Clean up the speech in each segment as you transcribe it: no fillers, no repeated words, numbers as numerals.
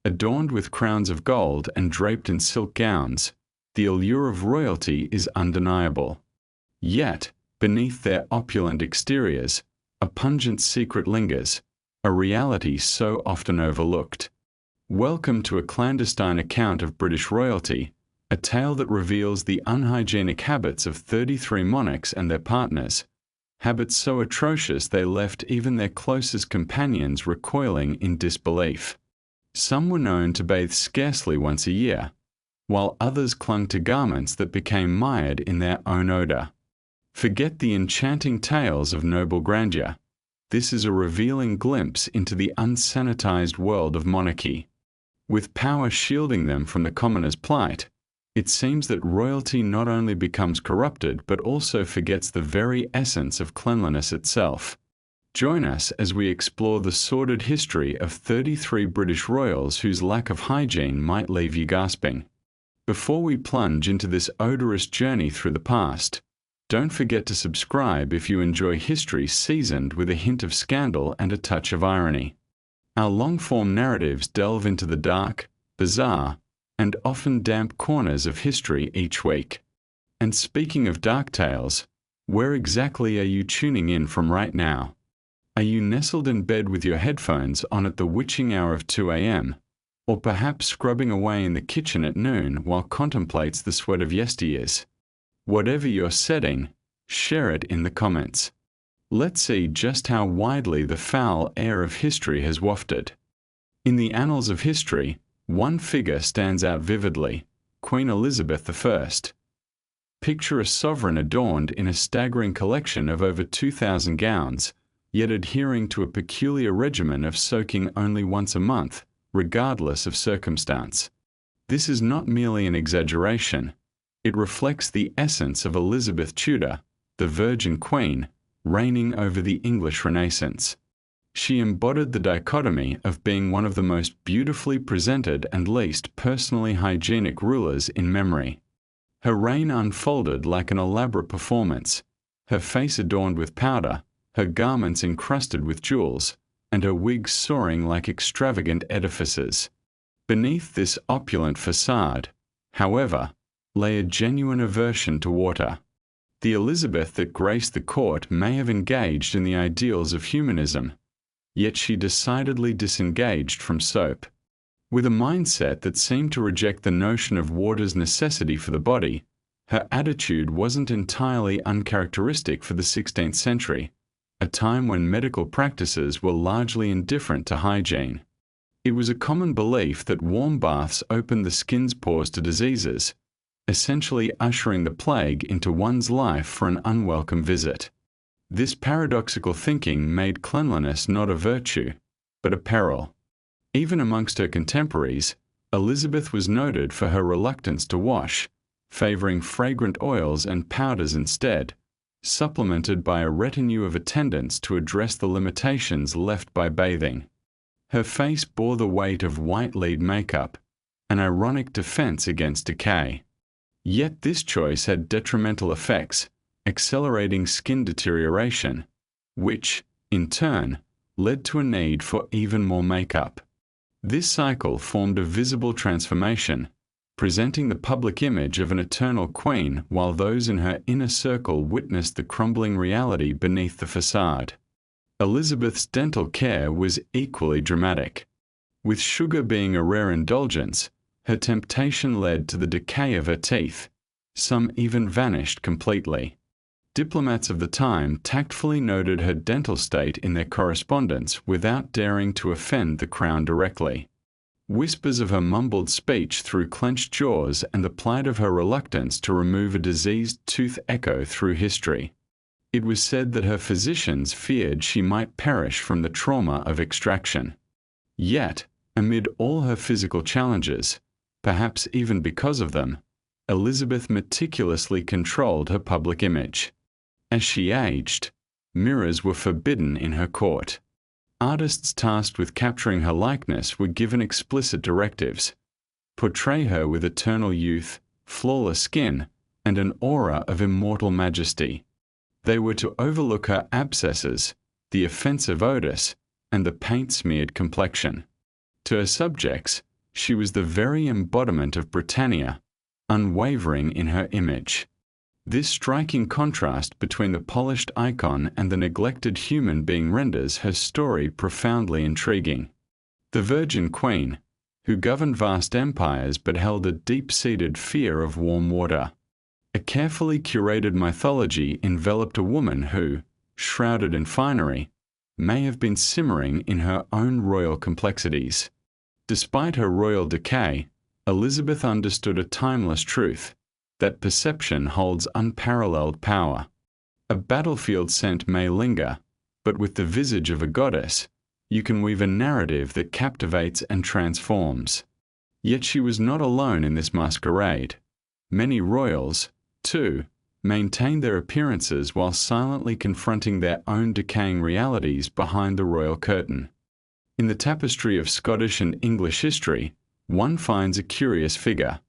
Adorned with crowns of gold and draped in silk gowns, the allure of royalty is undeniable. Yet, beneath their opulent exteriors, a pungent secret lingers, a reality so often overlooked. Welcome to a clandestine account of British royalty, a tale that reveals the unhygienic habits of 33 monarchs and their partners, habits so atrocious they left even their closest companions recoiling in disbelief. Some were known to bathe scarcely once a year, while others clung to garments that became mired in their own odor. Forget the enchanting tales of noble grandeur. This is a revealing glimpse into the unsanitized world of monarchy. With power shielding them from the commoner's plight, it seems that royalty not only becomes corrupted but also forgets the very essence of cleanliness itself. Join us as we explore the sordid history of 33 British royals whose lack of hygiene might leave you gasping. Before we plunge into this odorous journey through the past, don't forget to subscribe if you enjoy history seasoned with a hint of scandal and a touch of irony. Our long-form narratives delve into the dark, bizarre, and often damp corners of history each week. And speaking of dark tales, where exactly are you tuning in from right now? Are you nestled in bed with your headphones on at the witching hour of 2 a.m., or perhaps scrubbing away in the kitchen at noon while contemplates the sweat of yesteryears? Whatever your setting, share it in the comments. Let's see just how widely the foul air of history has wafted. In the annals of history, one figure stands out vividly: Queen Elizabeth I. Picture a sovereign adorned in a staggering collection of over 2,000 gowns, yet adhering to a peculiar regimen of soaking only once a month, regardless of circumstance. This is not merely an exaggeration. It reflects the essence of Elizabeth Tudor, the Virgin Queen, reigning over the English Renaissance. She embodied the dichotomy of being one of the most beautifully presented and least personally hygienic rulers in memory. Her reign unfolded like an elaborate performance, her face adorned with powder, her garments encrusted with jewels, and her wigs soaring like extravagant edifices. Beneath this opulent facade, however, lay a genuine aversion to water. The Elizabeth that graced the court may have engaged in the ideals of humanism, yet she decidedly disengaged from soap. With a mindset that seemed to reject the notion of water's necessity for the body, her attitude wasn't entirely uncharacteristic for the 16th century, a time when medical practices were largely indifferent to hygiene. It was a common belief that warm baths opened the skin's pores to diseases, essentially ushering the plague into one's life for an unwelcome visit. This paradoxical thinking made cleanliness not a virtue, but a peril. Even amongst her contemporaries, Elizabeth was noted for her reluctance to wash, favoring fragrant oils and powders instead, supplemented by a retinue of attendants to address the limitations left by bathing. Her face bore the weight of white lead makeup, an ironic defense against decay. Yet this choice had detrimental effects, accelerating skin deterioration, which, in turn, led to a need for even more makeup. This cycle formed a visible transformation, presenting the public image of an eternal queen while those in her inner circle witnessed the crumbling reality beneath the facade. Elizabeth's dental care was equally dramatic. With sugar being a rare indulgence, her temptation led to the decay of her teeth. Some even vanished completely. Diplomats of the time tactfully noted her dental state in their correspondence without daring to offend the crown directly. Whispers of her mumbled speech through clenched jaws and the plight of her reluctance to remove a diseased tooth echo through history. It was said that her physicians feared she might perish from the trauma of extraction. Yet, amid all her physical challenges, perhaps even because of them, Elizabeth meticulously controlled her public image. As she aged, mirrors were forbidden in her court. Artists tasked with capturing her likeness were given explicit directives: portray her with eternal youth, flawless skin, and an aura of immortal majesty. They were to overlook her abscesses, the offensive odors, and the paint-smeared complexion. To her subjects, She was the very embodiment of Britannia, unwavering in her image. This striking contrast between the polished icon and the neglected human being renders her story profoundly intriguing. The Virgin Queen, who governed vast empires but held a deep-seated fear of warm water. A carefully curated mythology enveloped a woman who, shrouded in finery, may have been simmering in her own royal complexities. Despite her royal decay, Elizabeth understood a timeless truth, that perception holds unparalleled power. A battlefield scent may linger, but with the visage of a goddess, you can weave a narrative that captivates and transforms. Yet she was not alone in this masquerade. Many royals, too, maintained their appearances while silently confronting their own decaying realities behind the royal curtain. In the tapestry of Scottish and English history, one finds a curious figure,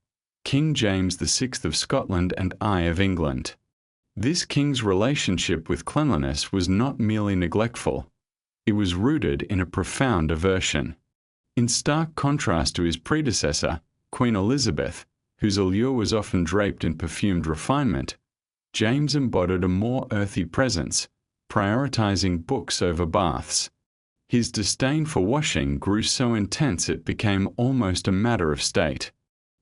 King James VI of Scotland and I of England. This king's relationship with cleanliness was not merely neglectful. It was rooted in a profound aversion. In stark contrast to his predecessor, Queen Elizabeth, whose allure was often draped in perfumed refinement, James embodied a more earthy presence, prioritizing books over baths. His disdain for washing grew so intense it became almost a matter of state.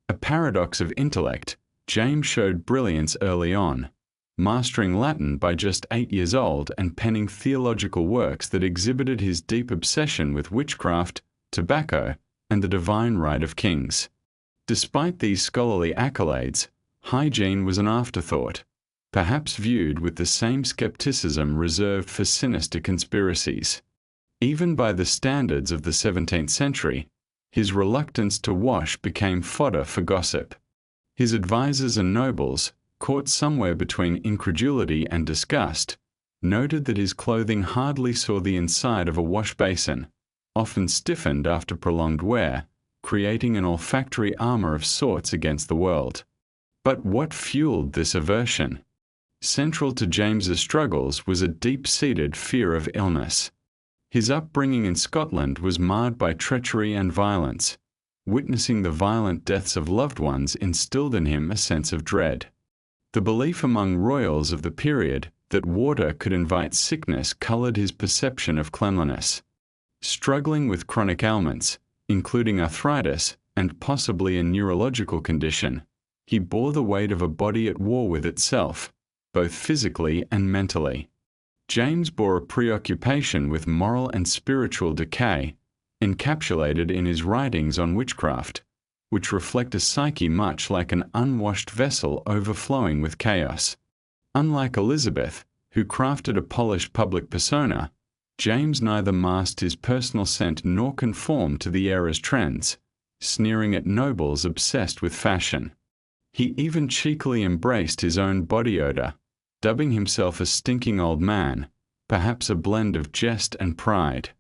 A paradox of intellect, James showed brilliance early on, mastering Latin by just 8 years old and penning theological works that exhibited his deep obsession with witchcraft, tobacco, and the divine right of kings. Despite these scholarly accolades, hygiene was an afterthought, perhaps viewed with the same skepticism reserved for sinister conspiracies. Even by the standards of the 17th century, his reluctance to wash became fodder for gossip. His advisers and nobles, caught somewhere between incredulity and disgust, noted that his clothing hardly saw the inside of a wash basin, often stiffened after prolonged wear, creating an olfactory armor of sorts against the world. But what fueled this aversion? Central to James's struggles was a deep-seated fear of illness. His upbringing in Scotland was marred by treachery and violence. Witnessing the violent deaths of loved ones instilled in him a sense of dread. The belief among royals of the period that water could invite sickness colored his perception of cleanliness. Struggling with chronic ailments, including arthritis and possibly a neurological condition, he bore the weight of a body at war with itself, both physically and mentally. James bore a preoccupation with moral and spiritual decay, encapsulated in his writings on witchcraft, which reflect a psyche much like an unwashed vessel overflowing with chaos. Unlike Elizabeth, who crafted a polished public persona, James neither masked his personal scent nor conformed to the era's trends, sneering at nobles obsessed with fashion. He even cheekily embraced his own body odor, dubbing himself a stinking old man, perhaps a blend of jest and pride.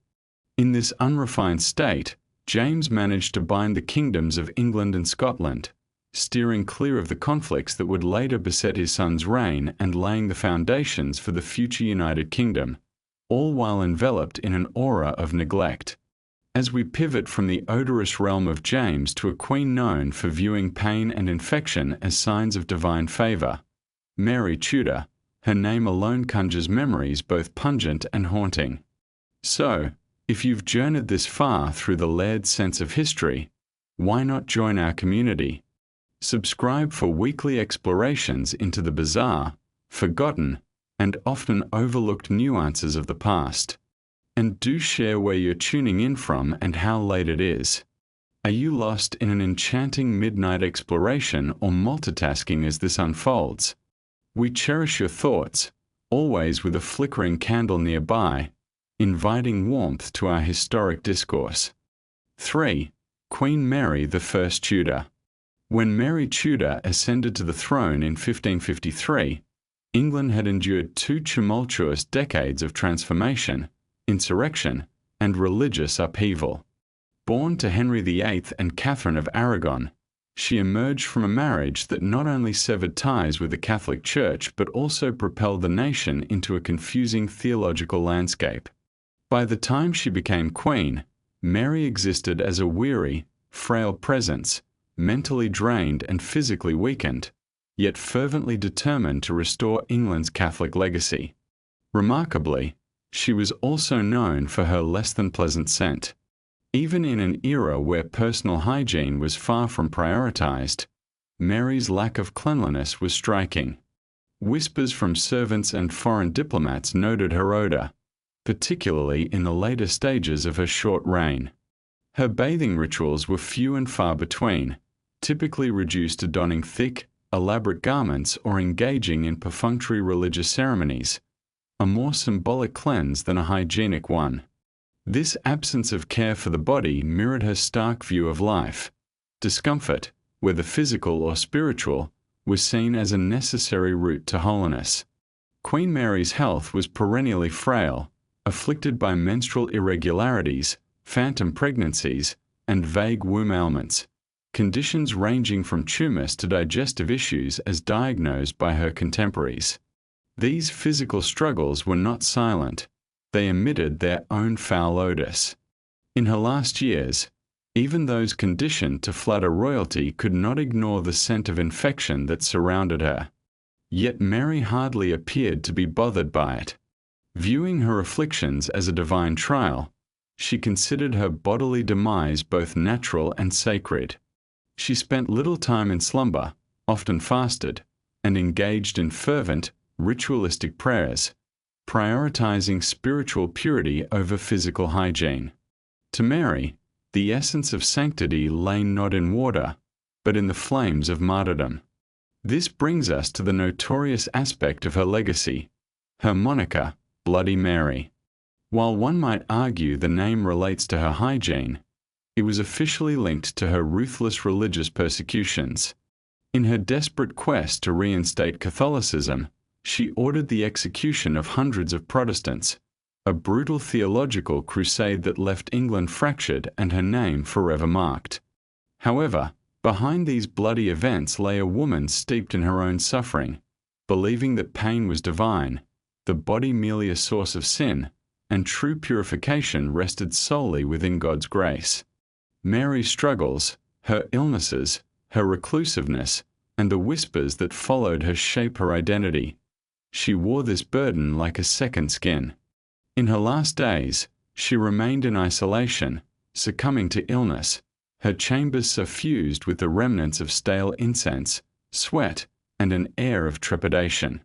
In this unrefined state, James managed to bind the kingdoms of England and Scotland, steering clear of the conflicts that would later beset his son's reign and laying the foundations for the future United Kingdom, all while enveloped in an aura of neglect. As we pivot from the odorous realm of James to a queen known for viewing pain and infection as signs of divine favor, Mary Tudor, her name alone conjures memories both pungent and haunting. So, if you've journeyed this far through the layered sense of history, why not join our community? Subscribe for weekly explorations into the bizarre, forgotten, and often overlooked nuances of the past. And do share where you're tuning in from and how late it is. Are you lost in an enchanting midnight exploration or multitasking as this unfolds? We cherish your thoughts, always with a flickering candle nearby, inviting warmth to our historic discourse. 3. Queen Mary I Tudor. When Mary Tudor ascended to the throne in 1553, England had endured 2 tumultuous decades of transformation, insurrection, and religious upheaval. Born to Henry VIII and Catherine of Aragon, she emerged from a marriage that not only severed ties with the Catholic Church but also propelled the nation into a confusing theological landscape. By the time she became queen, Mary existed as a weary, frail presence, mentally drained and physically weakened, yet fervently determined to restore England's Catholic legacy. Remarkably, she was also known for her less-than-pleasant scent. Even in an era where personal hygiene was far from prioritized, Mary's lack of cleanliness was striking. Whispers from servants and foreign diplomats noted her odor, particularly in the later stages of her short reign. Her bathing rituals were few and far between, typically reduced to donning thick, elaborate garments or engaging in perfunctory religious ceremonies, a more symbolic cleanse than a hygienic one. This absence of care for the body mirrored her stark view of life. Discomfort, whether physical or spiritual, was seen as a necessary route to holiness. Queen Mary's health was perennially frail, afflicted by menstrual irregularities, phantom pregnancies, and vague womb ailments, conditions ranging from tumors to digestive issues as diagnosed by her contemporaries. These physical struggles were not silent. They emitted their own foul odors. In her last years, even those conditioned to flatter royalty could not ignore the scent of infection that surrounded her. Yet Mary hardly appeared to be bothered by it. Viewing her afflictions as a divine trial, she considered her bodily demise both natural and sacred. She spent little time in slumber, often fasted, and engaged in fervent, ritualistic prayers, prioritizing spiritual purity over physical hygiene. To Mary, the essence of sanctity lay not in water, but in the flames of martyrdom. This brings us to the notorious aspect of her legacy, her moniker, Bloody Mary. While one might argue the name relates to her hygiene, it was officially linked to her ruthless religious persecutions. In her desperate quest to reinstate Catholicism, she ordered the execution of hundreds of Protestants, a brutal theological crusade that left England fractured and her name forever marked. However, behind these bloody events lay a woman steeped in her own suffering, believing that pain was divine, the body merely a source of sin, and true purification rested solely within God's grace. Mary's struggles, her illnesses, her reclusiveness, and the whispers that followed her shape her identity. She wore this burden like a second skin. In her last days, she remained in isolation, succumbing to illness, her chambers suffused with the remnants of stale incense, sweat, and an air of trepidation.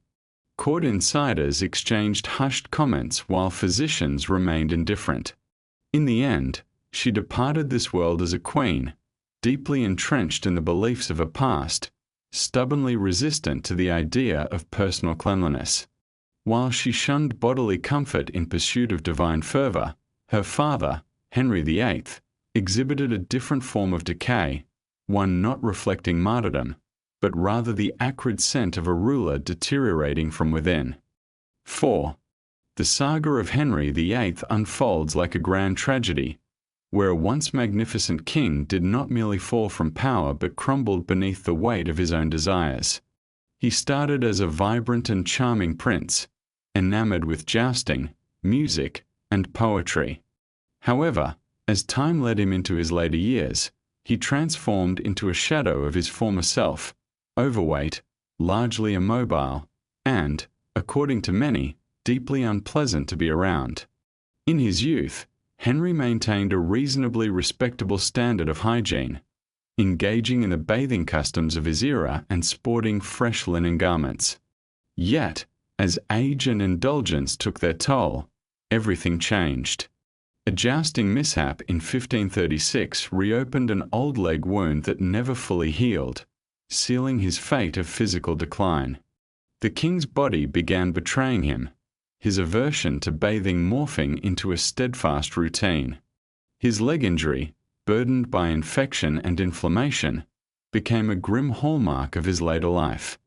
Court insiders exchanged hushed comments while physicians remained indifferent. In the end, she departed this world as a queen, deeply entrenched in the beliefs of a past, stubbornly resistant to the idea of personal cleanliness. While she shunned bodily comfort in pursuit of divine fervor, her father, Henry VIII, exhibited a different form of decay, one not reflecting martyrdom, but rather the acrid scent of a ruler deteriorating from within. 4. The saga of Henry VIII unfolds like a grand tragedy, where a once magnificent king did not merely fall from power but crumbled beneath the weight of his own desires. He started as a vibrant and charming prince, enamored with jousting, music, and poetry. However, as time led him into his later years, he transformed into a shadow of his former self, overweight, largely immobile, and, according to many, deeply unpleasant to be around. In his youth, Henry maintained a reasonably respectable standard of hygiene, engaging in the bathing customs of his era and sporting fresh linen garments. Yet, as age and indulgence took their toll, everything changed. A jousting mishap in 1536 reopened an old leg wound that never fully healed, sealing his fate of physical decline. The king's body began betraying him, his aversion to bathing morphing into a steadfast routine. His leg injury, burdened by infection and inflammation, became a grim hallmark of his later life.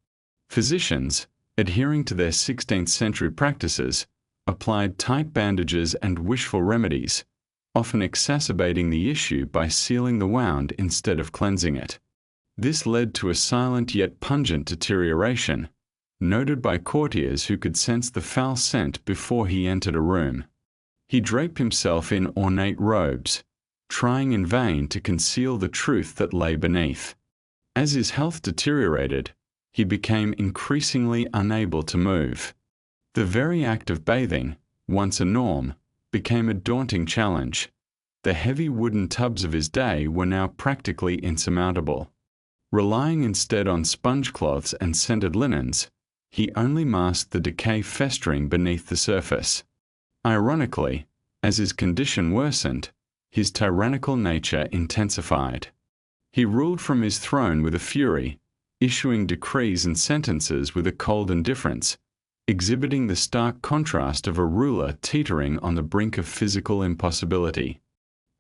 Physicians, adhering to their 16th century practices, applied tight bandages and wishful remedies, often exacerbating the issue by sealing the wound instead of cleansing it. This led to a silent yet pungent deterioration, noted by courtiers who could sense the foul scent before he entered a room. He draped himself in ornate robes, trying in vain to conceal the truth that lay beneath. As his health deteriorated, he became increasingly unable to move. The very act of bathing, once a norm, became a daunting challenge. The heavy wooden tubs of his day were now practically insurmountable. Relying instead on sponge cloths and scented linens, he only masked the decay festering beneath the surface. Ironically, as his condition worsened, his tyrannical nature intensified. He ruled from his throne with a fury, issuing decrees and sentences with a cold indifference, exhibiting the stark contrast of a ruler teetering on the brink of physical impossibility.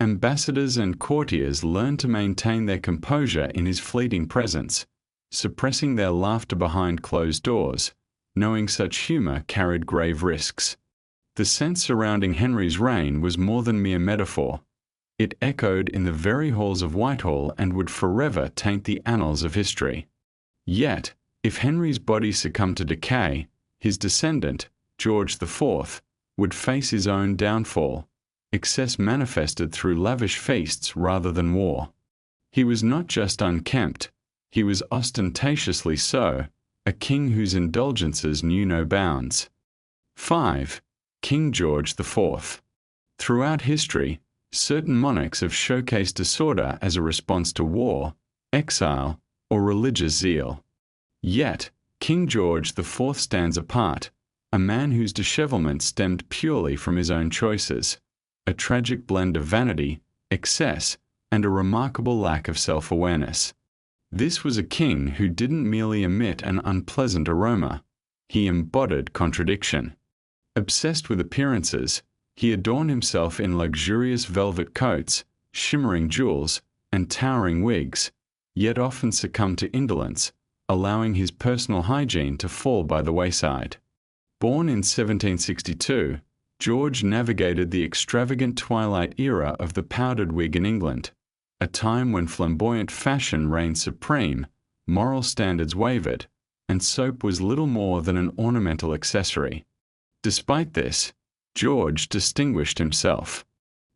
Ambassadors and courtiers learned to maintain their composure in his fleeting presence, suppressing their laughter behind closed doors, knowing such humor carried grave risks. The sense surrounding Henry's reign was more than mere metaphor. It echoed in the very halls of Whitehall and would forever taint the annals of history. Yet, if Henry's body succumbed to decay, his descendant, George IV, would face his own downfall, excess manifested through lavish feasts rather than war. He was not just unkempt, he was ostentatiously so, a king whose indulgences knew no bounds. 5. King George IV. Throughout history, certain monarchs have showcased disorder as a response to war, exile, or religious zeal. Yet, King George IV stands apart, a man whose dishevelment stemmed purely from his own choices, a tragic blend of vanity, excess, and a remarkable lack of self-awareness. This was a king who didn't merely emit an unpleasant aroma, he embodied contradiction. Obsessed with appearances, he adorned himself in luxurious velvet coats, shimmering jewels, and towering wigs, yet often succumbed to indolence, allowing his personal hygiene to fall by the wayside. Born in 1762, George navigated the extravagant twilight era of the powdered wig in England, a time when flamboyant fashion reigned supreme, moral standards wavered, and soap was little more than an ornamental accessory. Despite this, George distinguished himself.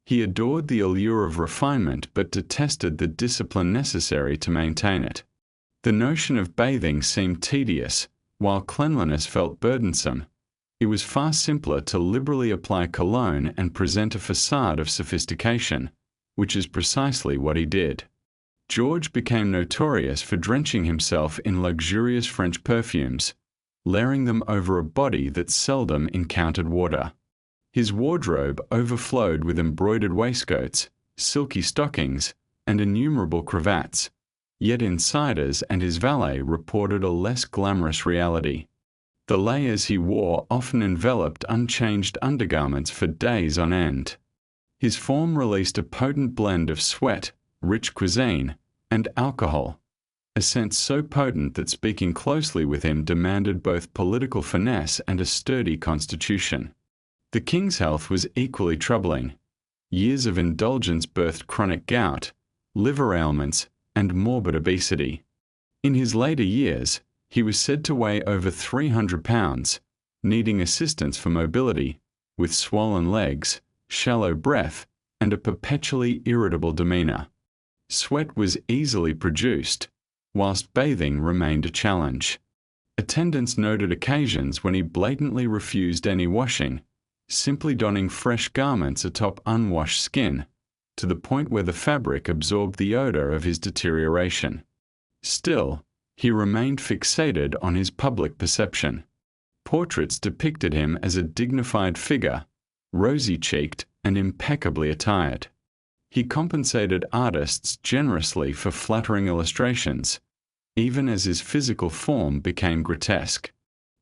He adored the allure of refinement but detested the discipline necessary to maintain it. The notion of bathing seemed tedious, while cleanliness felt burdensome. It was far simpler to liberally apply cologne and present a facade of sophistication, which is precisely what he did. George became notorious for drenching himself in luxurious French perfumes, layering them over a body that seldom encountered water. His wardrobe overflowed with embroidered waistcoats, silky stockings, and innumerable cravats, yet insiders and his valet reported a less glamorous reality. The layers he wore often enveloped unchanged undergarments for days on end. His form released a potent blend of sweat, rich cuisine, and alcohol, a scent so potent that speaking closely with him demanded both political finesse and a sturdy constitution. The king's health was equally troubling. Years of indulgence birthed chronic gout, liver ailments, and morbid obesity. In his later years, he was said to weigh over 300 pounds, needing assistance for mobility, with swollen legs, shallow breath, and a perpetually irritable demeanor. Sweat was easily produced, whilst bathing remained a challenge. Attendants noted occasions when he blatantly refused any washing, simply donning fresh garments atop unwashed skin, to the point where the fabric absorbed the odor of his deterioration. Still, he remained fixated on his public perception. Portraits depicted him as a dignified figure, rosy-cheeked and impeccably attired. He compensated artists generously for flattering illustrations, even as his physical form became grotesque.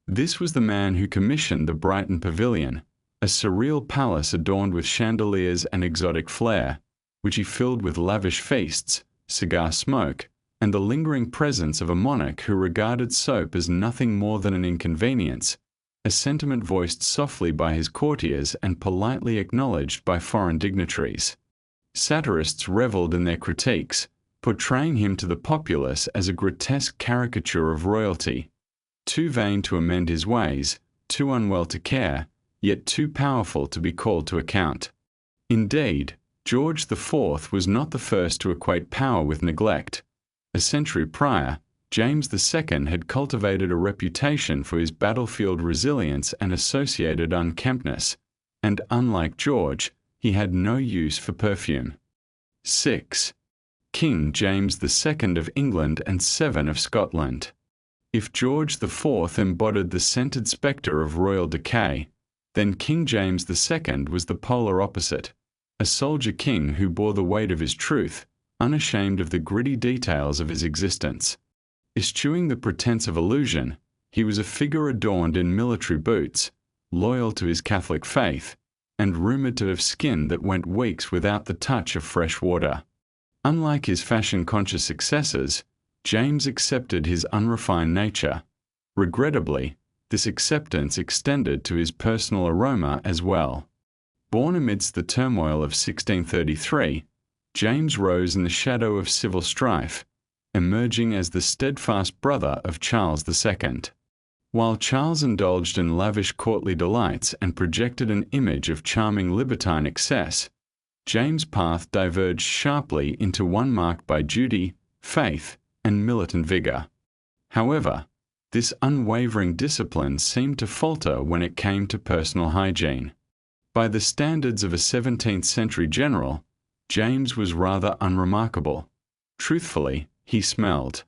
This was the man who commissioned the Brighton Pavilion, a surreal palace adorned with chandeliers and exotic flair, which he filled with lavish feasts, cigar smoke, and the lingering presence of a monarch who regarded soap as nothing more than an inconvenience, a sentiment voiced softly by his courtiers and politely acknowledged by foreign dignitaries. Satirists revelled in their critiques, portraying him to the populace as a grotesque caricature of royalty, too vain to amend his ways, too unwell to care, yet too powerful to be called to account. Indeed, George IV was not the first to equate power with neglect. A century prior, James II had cultivated a reputation for his battlefield resilience and associated unkemptness, and unlike George, he had no use for perfume. 6. King James II of England and 7 of Scotland. If George IV embodied the scented spectre of royal decay, then King James II was the polar opposite, a soldier king who bore the weight of his truth, unashamed of the gritty details of his existence. Eschewing the pretense of illusion, he was a figure adorned in military boots, loyal to his Catholic faith, and rumoured to have skin that went weeks without the touch of fresh water. Unlike his fashion-conscious successors, James accepted his unrefined nature. Regrettably, this acceptance extended to his personal aroma as well. Born amidst the turmoil of 1633, James rose in the shadow of civil strife, emerging as the steadfast brother of Charles II. While Charles indulged in lavish courtly delights and projected an image of charming libertine excess, James' path diverged sharply into one marked by duty, faith, and militant vigor. However, this unwavering discipline seemed to falter when it came to personal hygiene. By the standards of a 17th-century general, James was rather unremarkable. Truthfully, he smelled.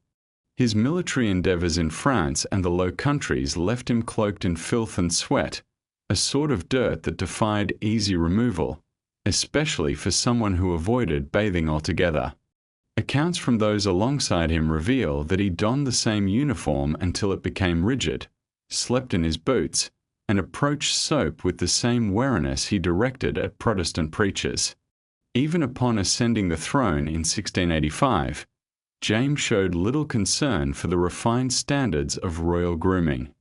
His military endeavours in France and the Low Countries left him cloaked in filth and sweat, a sort of dirt that defied easy removal, especially for someone who avoided bathing altogether. Accounts from those alongside him reveal that he donned the same uniform until it became rigid, slept in his boots, and approached soap with the same wariness he directed at Protestant preachers. Even upon ascending the throne in 1685, James showed little concern for the refined standards of royal grooming.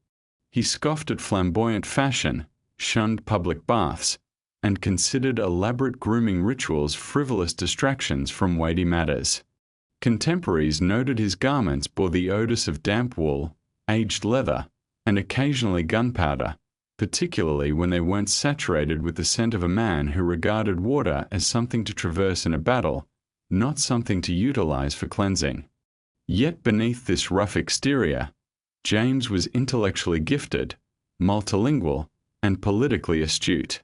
He scoffed at flamboyant fashion, shunned public baths, and considered elaborate grooming rituals frivolous distractions from weighty matters. Contemporaries noted his garments bore the odors of damp wool, aged leather, and occasionally gunpowder, particularly when they weren't saturated with the scent of a man who regarded water as something to traverse in a battle, not something to utilize for cleansing. Yet beneath this rough exterior, James was intellectually gifted, multilingual, and politically astute.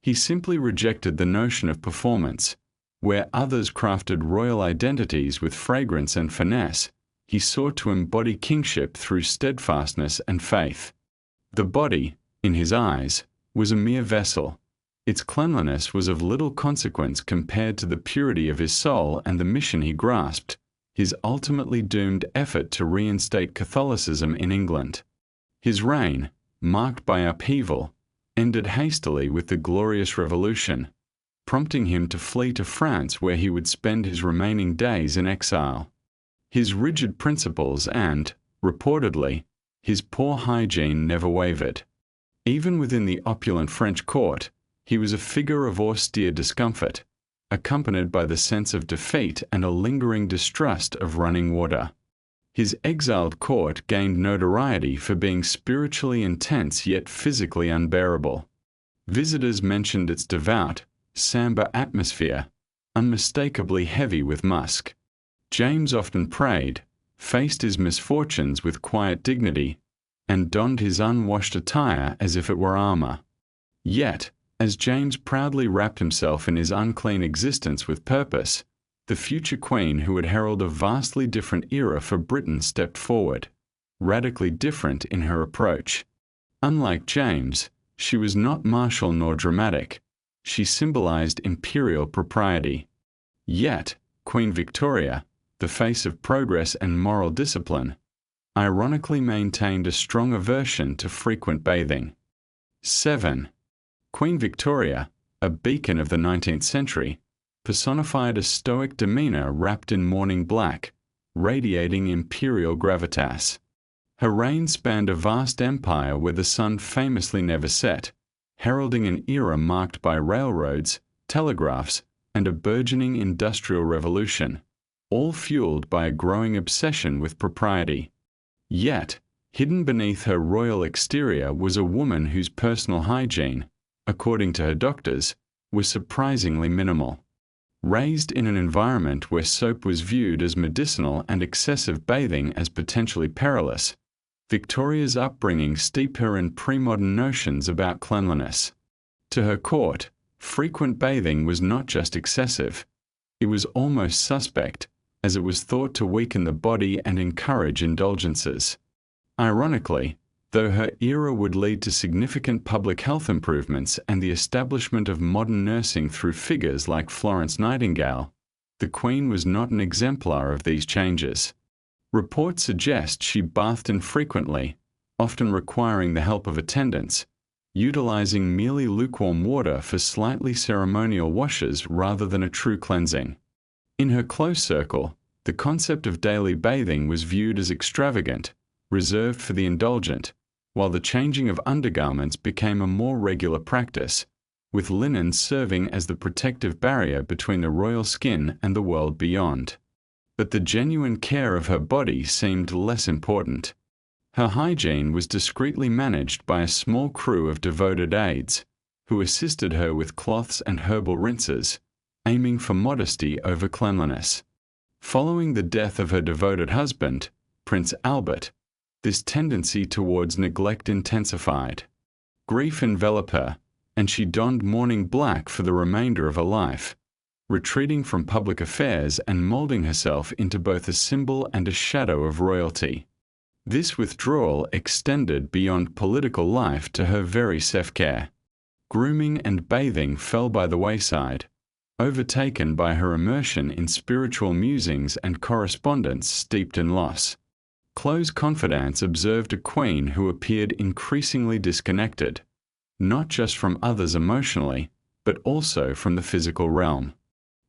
He simply rejected the notion of performance. Where others crafted royal identities with fragrance and finesse, he sought to embody kingship through steadfastness and faith. The body, in his eyes, was a mere vessel. Its cleanliness was of little consequence compared to the purity of his soul and the mission he grasped, his ultimately doomed effort to reinstate Catholicism in England. His reign, marked by upheaval, ended hastily with the Glorious Revolution, prompting him to flee to France where he would spend his remaining days in exile. His rigid principles and, reportedly, his poor hygiene never wavered. Even within the opulent French court, he was a figure of austere discomfort, accompanied by the sense of defeat and a lingering distrust of running water. His exiled court gained notoriety for being spiritually intense yet physically unbearable. Visitors mentioned its devout, somber atmosphere, unmistakably heavy with musk. James often prayed, faced his misfortunes with quiet dignity, and donned his unwashed attire as if it were armor. Yet, as James proudly wrapped himself in his unclean existence with purpose, the future queen who would herald a vastly different era for Britain stepped forward, radically different in her approach. Unlike James, she was not martial nor dramatic. She symbolized imperial propriety. Yet, Queen Victoria, the face of progress and moral discipline, ironically maintained a strong aversion to frequent bathing. 7. Queen Victoria, a beacon of the 19th century, personified a stoic demeanor wrapped in mourning black, radiating imperial gravitas. Her reign spanned a vast empire where the sun famously never set, heralding an era marked by railroads, telegraphs, and a burgeoning industrial revolution, all fueled by a growing obsession with propriety. Yet, hidden beneath her royal exterior was a woman whose personal hygiene, according to her doctors, was surprisingly minimal. Raised in an environment where soap was viewed as medicinal and excessive bathing as potentially perilous, Victoria's upbringing steeped her in pre-modern notions about cleanliness. To her court, frequent bathing was not just excessive, it was almost suspect, as it was thought to weaken the body and encourage indulgences. Ironically, though her era would lead to significant public health improvements and the establishment of modern nursing through figures like Florence Nightingale, the Queen was not an exemplar of these changes. Reports suggest she bathed infrequently, often requiring the help of attendants, utilizing merely lukewarm water for slightly ceremonial washes rather than a true cleansing. In her close circle, the concept of daily bathing was viewed as extravagant, reserved for the indulgent, while the changing of undergarments became a more regular practice, with linen serving as the protective barrier between the royal skin and the world beyond. But the genuine care of her body seemed less important. Her hygiene was discreetly managed by a small crew of devoted aides, who assisted her with cloths and herbal rinses, aiming for modesty over cleanliness. Following the death of her devoted husband, Prince Albert, this tendency towards neglect intensified. Grief enveloped her, and she donned mourning black for the remainder of her life, retreating from public affairs and molding herself into both a symbol and a shadow of royalty. This withdrawal extended beyond political life to her very self-care. Grooming and bathing fell by the wayside, overtaken by her immersion in spiritual musings and correspondence steeped in loss. Close confidants observed a queen who appeared increasingly disconnected, not just from others emotionally, but also from the physical realm.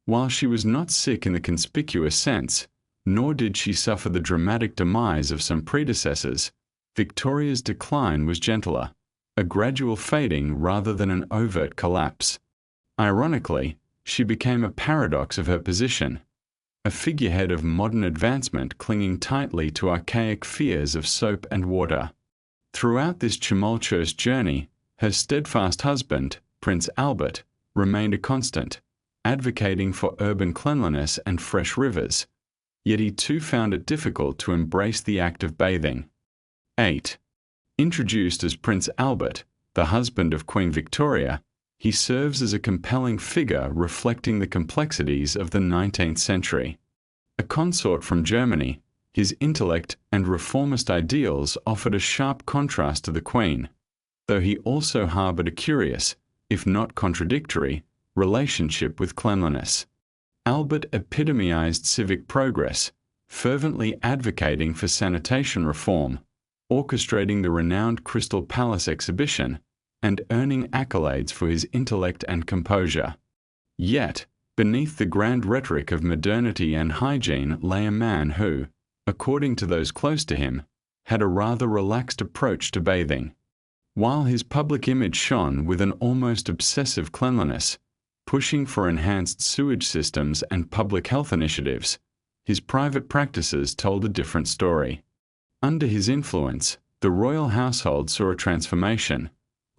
While she was not sick in the conspicuous sense, nor did she suffer the dramatic demise of some predecessors, Victoria's decline was gentler, a gradual fading rather than an overt collapse. Ironically, she became a paradox of her position, a figurehead of modern advancement clinging tightly to archaic fears of soap and water. Throughout this tumultuous journey, her steadfast husband, Prince Albert, remained a constant, advocating for urban cleanliness and fresh rivers, yet he too found it difficult to embrace the act of bathing. 8. Introduced as Prince Albert, the husband of Queen Victoria, he serves as a compelling figure reflecting the complexities of the 19th century. A consort from Germany, his intellect and reformist ideals offered a sharp contrast to the Queen, though he also harbored a curious, if not contradictory, relationship with cleanliness. Albert epitomized civic progress, fervently advocating for sanitation reform, orchestrating the renowned Crystal Palace exhibition, and earning accolades for his intellect and composure. Yet, beneath the grand rhetoric of modernity and hygiene lay a man who, according to those close to him, had a rather relaxed approach to bathing. While his public image shone with an almost obsessive cleanliness, pushing for enhanced sewage systems and public health initiatives, his private practices told a different story. Under his influence, the royal household saw a transformation.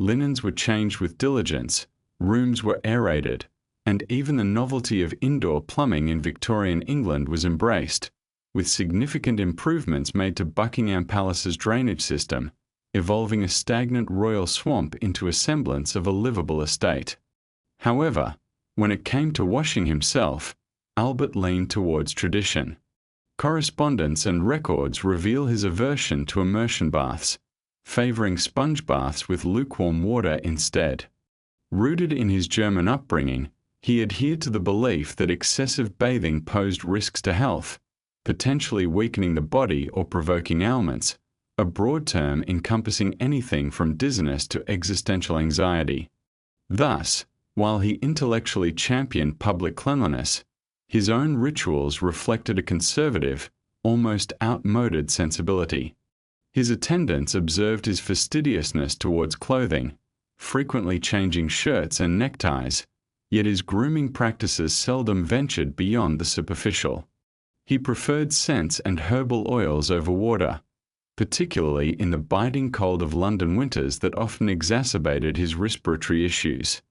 Linens were changed with diligence, rooms were aerated, and even the novelty of indoor plumbing in Victorian England was embraced, with significant improvements made to Buckingham Palace's drainage system, evolving a stagnant royal swamp into a semblance of a livable estate. However, when it came to washing himself, Albert leaned towards tradition. Correspondence and records reveal his aversion to immersion baths, favoring sponge baths with lukewarm water instead. Rooted in his German upbringing, he adhered to the belief that excessive bathing posed risks to health, potentially weakening the body or provoking ailments, a broad term encompassing anything from dizziness to existential anxiety. Thus, while he intellectually championed public cleanliness, his own rituals reflected a conservative, almost outmoded sensibility. His attendants observed his fastidiousness towards clothing, frequently changing shirts and neckties, yet his grooming practices seldom ventured beyond the superficial. He preferred scents and herbal oils over water, particularly in the biting cold of London winters that often exacerbated his respiratory issues.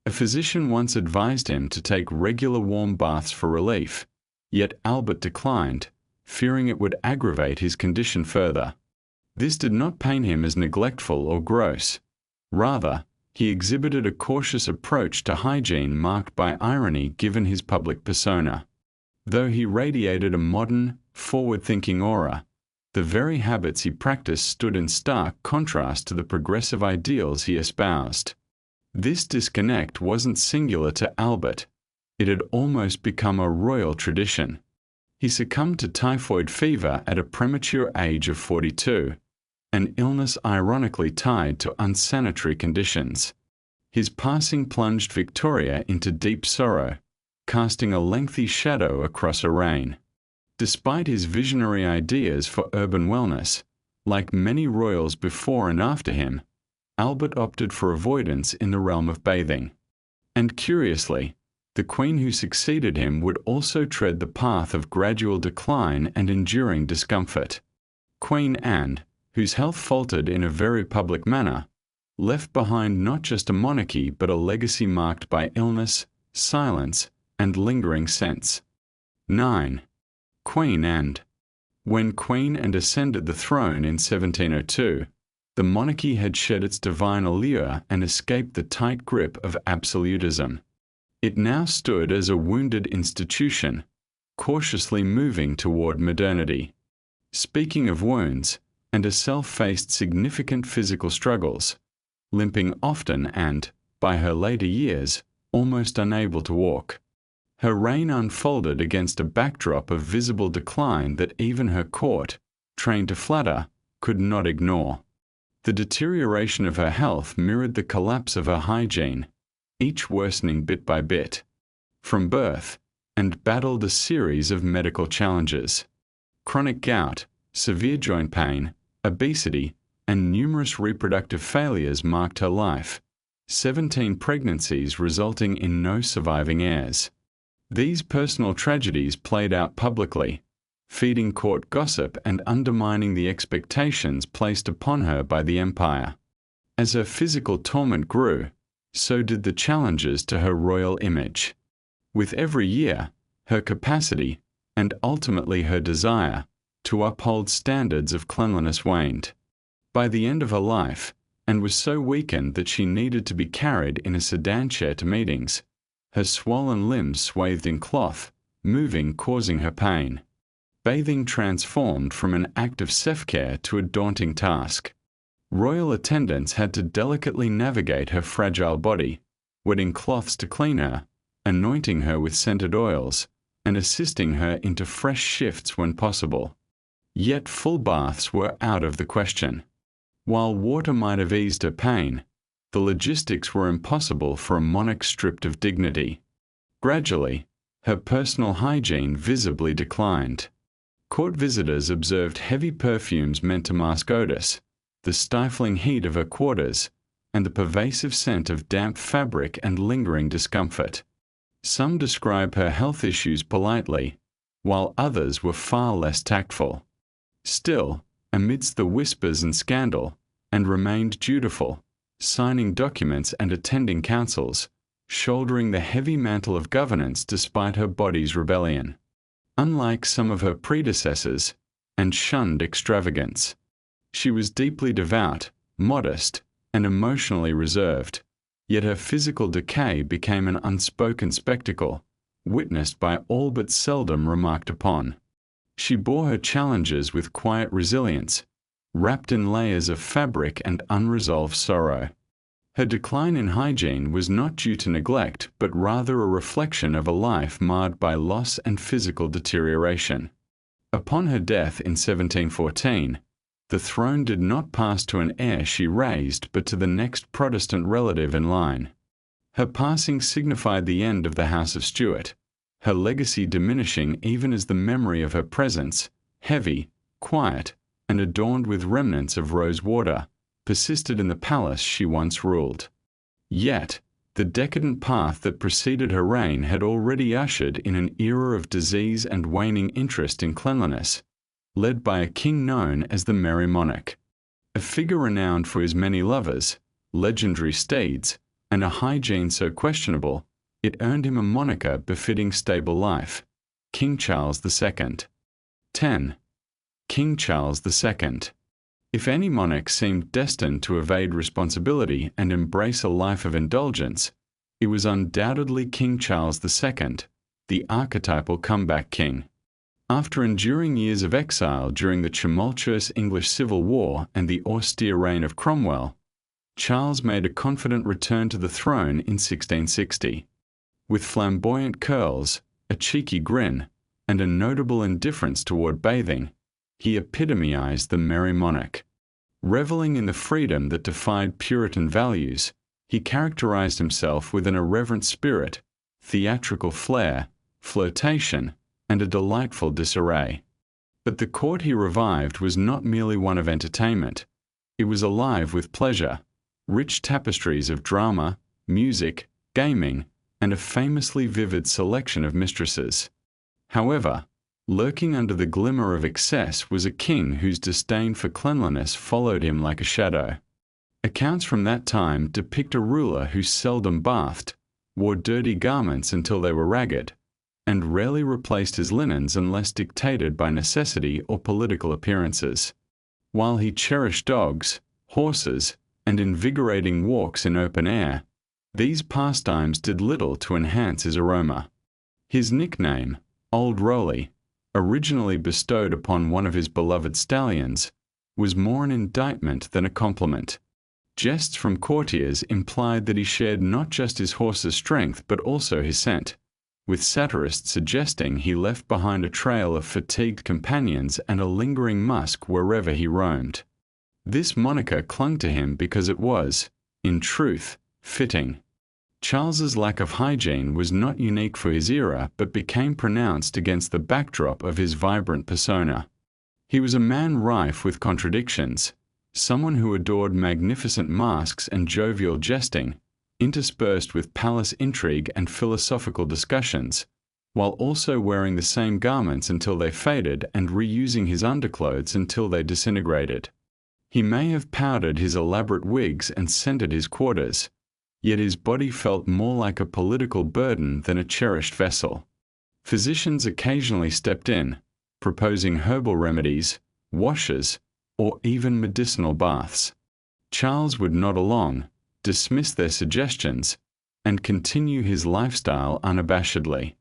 A physician once advised him to take regular warm baths for relief, yet Albert declined, fearing it would aggravate his condition further. This did not paint him as neglectful or gross. Rather, he exhibited a cautious approach to hygiene marked by irony given his public persona. Though he radiated a modern, forward-thinking aura, the very habits he practiced stood in stark contrast to the progressive ideals he espoused. This disconnect wasn't singular to Albert. It had almost become a royal tradition. He succumbed to typhoid fever at a premature age of 42, an illness ironically tied to unsanitary conditions. His passing plunged Victoria into deep sorrow, casting a lengthy shadow across a reign. Despite his visionary ideas for urban wellness, like many royals before and after him, Albert opted for avoidance in the realm of bathing. And curiously, the queen who succeeded him would also tread the path of gradual decline and enduring discomfort. Queen Anne, whose health faltered in a very public manner, left behind not just a monarchy but a legacy marked by illness, silence, and lingering sense. 9. Queen Anne. When Queen Anne ascended the throne in 1702, the monarchy had shed its divine allure and escaped the tight grip of absolutism. It now stood as a wounded institution, cautiously moving toward modernity. Speaking of wounds, and herself faced significant physical struggles, limping often and, by her later years, almost unable to walk. Her reign unfolded against a backdrop of visible decline that even her court, trained to flatter, could not ignore. The deterioration of her health mirrored the collapse of her hygiene, each worsening bit by bit. From birth, and battled a series of medical challenges. Chronic gout, severe joint pain, obesity, and numerous reproductive failures marked her life, 17 pregnancies resulting in no surviving heirs. These personal tragedies played out publicly, feeding court gossip and undermining the expectations placed upon her by the empire. As her physical torment grew, so did the challenges to her royal image. With every year, her capacity, and ultimately her desire, to uphold standards of cleanliness waned. By the end of her life, and was so weakened that she needed to be carried in a sedan chair to meetings, her swollen limbs swathed in cloth, moving causing her pain. Bathing transformed from an act of self-care to a daunting task. Royal attendants had to delicately navigate her fragile body, wetting cloths to clean her, anointing her with scented oils, and assisting her into fresh shifts when possible. Yet full baths were out of the question. While water might have eased her pain, the logistics were impossible for a monarch stripped of dignity. Gradually, her personal hygiene visibly declined. Court visitors observed heavy perfumes meant to mask odors, the stifling heat of her quarters, and the pervasive scent of damp fabric and lingering discomfort. Some describe her health issues politely, while others were far less tactful. Still, amidst the whispers and scandal, and remained dutiful, signing documents and attending councils, shouldering the heavy mantle of governance despite her body's rebellion. Unlike some of her predecessors, and shunned extravagance. She was deeply devout, modest, and emotionally reserved, yet her physical decay became an unspoken spectacle, witnessed by all but seldom remarked upon. She bore her challenges with quiet resilience, wrapped in layers of fabric and unresolved sorrow. Her decline in hygiene was not due to neglect, but rather a reflection of a life marred by loss and physical deterioration. Upon her death in 1714, the throne did not pass to an heir she raised, but to the next Protestant relative in line. Her passing signified the end of the House of Stuart, her legacy diminishing even as the memory of her presence, heavy, quiet, and adorned with remnants of rose water, persisted in the palace she once ruled. Yet, the decadent path that preceded her reign had already ushered in an era of disease and waning interest in cleanliness, led by a king known as the Merry Monarch. A figure renowned for his many lovers, legendary steeds, and a hygiene so questionable, it earned him a moniker befitting stable life: King Charles II. 10. King Charles II. If any monarch seemed destined to evade responsibility and embrace a life of indulgence, it was undoubtedly King Charles II, the archetypal comeback king. After enduring years of exile during the tumultuous English Civil War and the austere reign of Cromwell, Charles made a confident return to the throne in 1660. With flamboyant curls, a cheeky grin, and a notable indifference toward bathing, he epitomized the merry monarch. Reveling in the freedom that defied Puritan values, he characterized himself with an irreverent spirit, theatrical flair, flirtation, and a delightful disarray. But the court he revived was not merely one of entertainment. It was alive with pleasure, rich tapestries of drama, music, gaming, and a famously vivid selection of mistresses. However, lurking under the glimmer of excess was a king whose disdain for cleanliness followed him like a shadow. Accounts from that time depict a ruler who seldom bathed, wore dirty garments until they were ragged, and rarely replaced his linens unless dictated by necessity or political appearances. While he cherished dogs, horses, and invigorating walks in open air, these pastimes did little to enhance his aroma. His nickname, Old Rolly, originally bestowed upon one of his beloved stallions, was more an indictment than a compliment. Jests from courtiers implied that he shared not just his horse's strength but also his scent, with satirists suggesting he left behind a trail of fatigued companions and a lingering musk wherever he roamed. This moniker clung to him because it was, in truth, fitting. Charles's lack of hygiene was not unique for his era but became pronounced against the backdrop of his vibrant persona. He was a man rife with contradictions, someone who adored magnificent masks and jovial jesting, interspersed with palace intrigue and philosophical discussions, while also wearing the same garments until they faded and reusing his underclothes until they disintegrated. He may have powdered his elaborate wigs and scented his quarters, yet his body felt more like a political burden than a cherished vessel. Physicians occasionally stepped in, proposing herbal remedies, washes, or even medicinal baths. Charles would nod along, dismiss their suggestions, and continue his lifestyle unabashedly.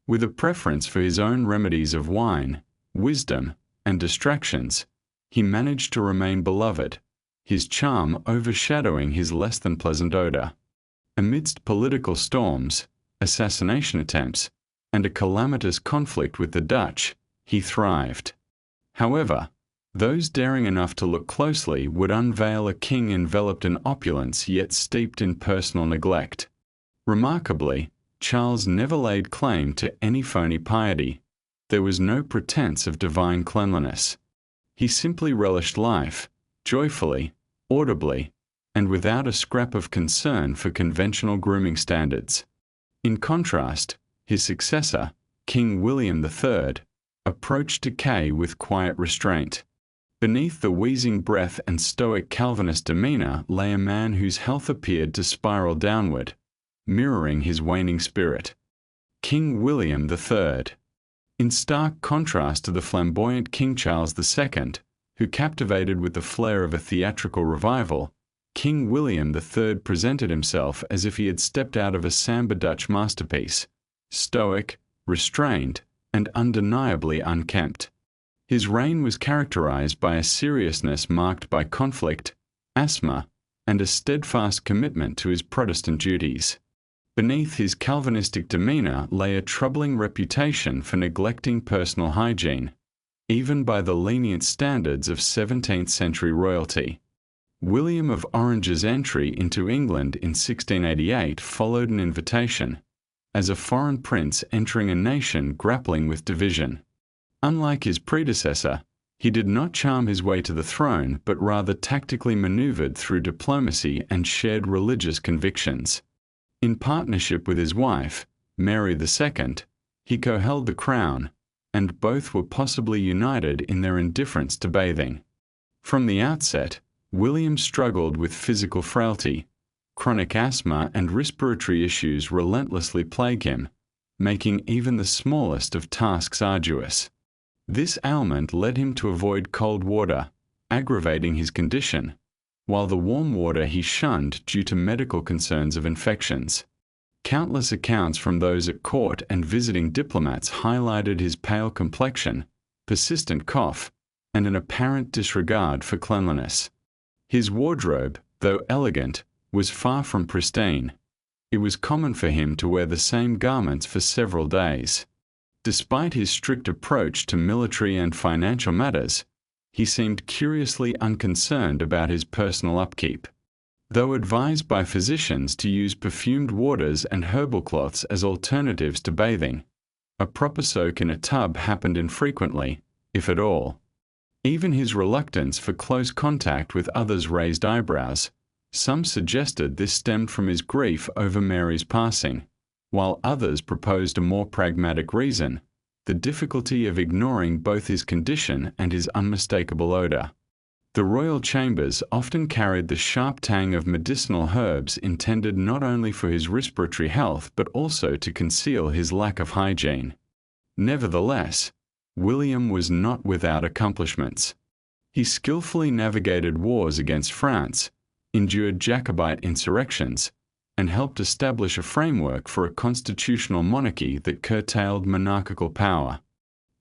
With a preference for his own remedies of wine, wisdom, and distractions, he managed to remain beloved, his charm overshadowing his less than pleasant odor. Amidst political storms, assassination attempts, and a calamitous conflict with the Dutch, he thrived. However, those daring enough to look closely would unveil a king enveloped in opulence yet steeped in personal neglect. Remarkably, Charles never laid claim to any phony piety. There was no pretense of divine cleanliness. He simply relished life, joyfully, audibly, and without a scrap of concern for conventional grooming standards. In contrast, his successor, King William III, approached decay with quiet restraint. Beneath the wheezing breath and stoic Calvinist demeanor lay a man whose health appeared to spiral downward, mirroring his waning spirit. King William III. In stark contrast to the flamboyant King Charles II, who captivated with the flair of a theatrical revival, King William III presented himself as if he had stepped out of a Samba Dutch masterpiece, stoic, restrained, and undeniably unkempt. His reign was characterized by a seriousness marked by conflict, asthma, and a steadfast commitment to his Protestant duties. Beneath his Calvinistic demeanor lay a troubling reputation for neglecting personal hygiene, even by the lenient standards of 17th-century royalty. William of Orange's entry into England in 1688 followed an invitation, as a foreign prince entering a nation grappling with division. Unlike his predecessor, he did not charm his way to the throne but rather tactically maneuvered through diplomacy and shared religious convictions. In partnership with his wife, Mary II, he co-held the crown, and both were possibly united in their indifference to bathing. From the outset, William struggled with physical frailty, Chronic asthma and respiratory issues relentlessly plague him, making even the smallest of tasks arduous. This ailment led him to avoid cold water, aggravating his condition, while the warm water he shunned due to medical concerns of infections. Countless accounts from those at court and visiting diplomats highlighted his pale complexion, persistent cough, and an apparent disregard for cleanliness. His wardrobe, though elegant, was far from pristine. It was common for him to wear the same garments for several days. Despite his strict approach to military and financial matters, he seemed curiously unconcerned about his personal upkeep. Though advised by physicians to use perfumed waters and herbal cloths as alternatives to bathing, a proper soak in a tub happened infrequently, if at all. Even his reluctance for close contact with others raised eyebrows. Some suggested this stemmed from his grief over Mary's passing, while others proposed a more pragmatic reason: the difficulty of ignoring both his condition and his unmistakable odor. The royal chambers often carried the sharp tang of medicinal herbs intended not only for his respiratory health but also to conceal his lack of hygiene. Nevertheless, William was not without accomplishments. He skillfully navigated wars against France, endured Jacobite insurrections, and helped establish a framework for a constitutional monarchy that curtailed monarchical power.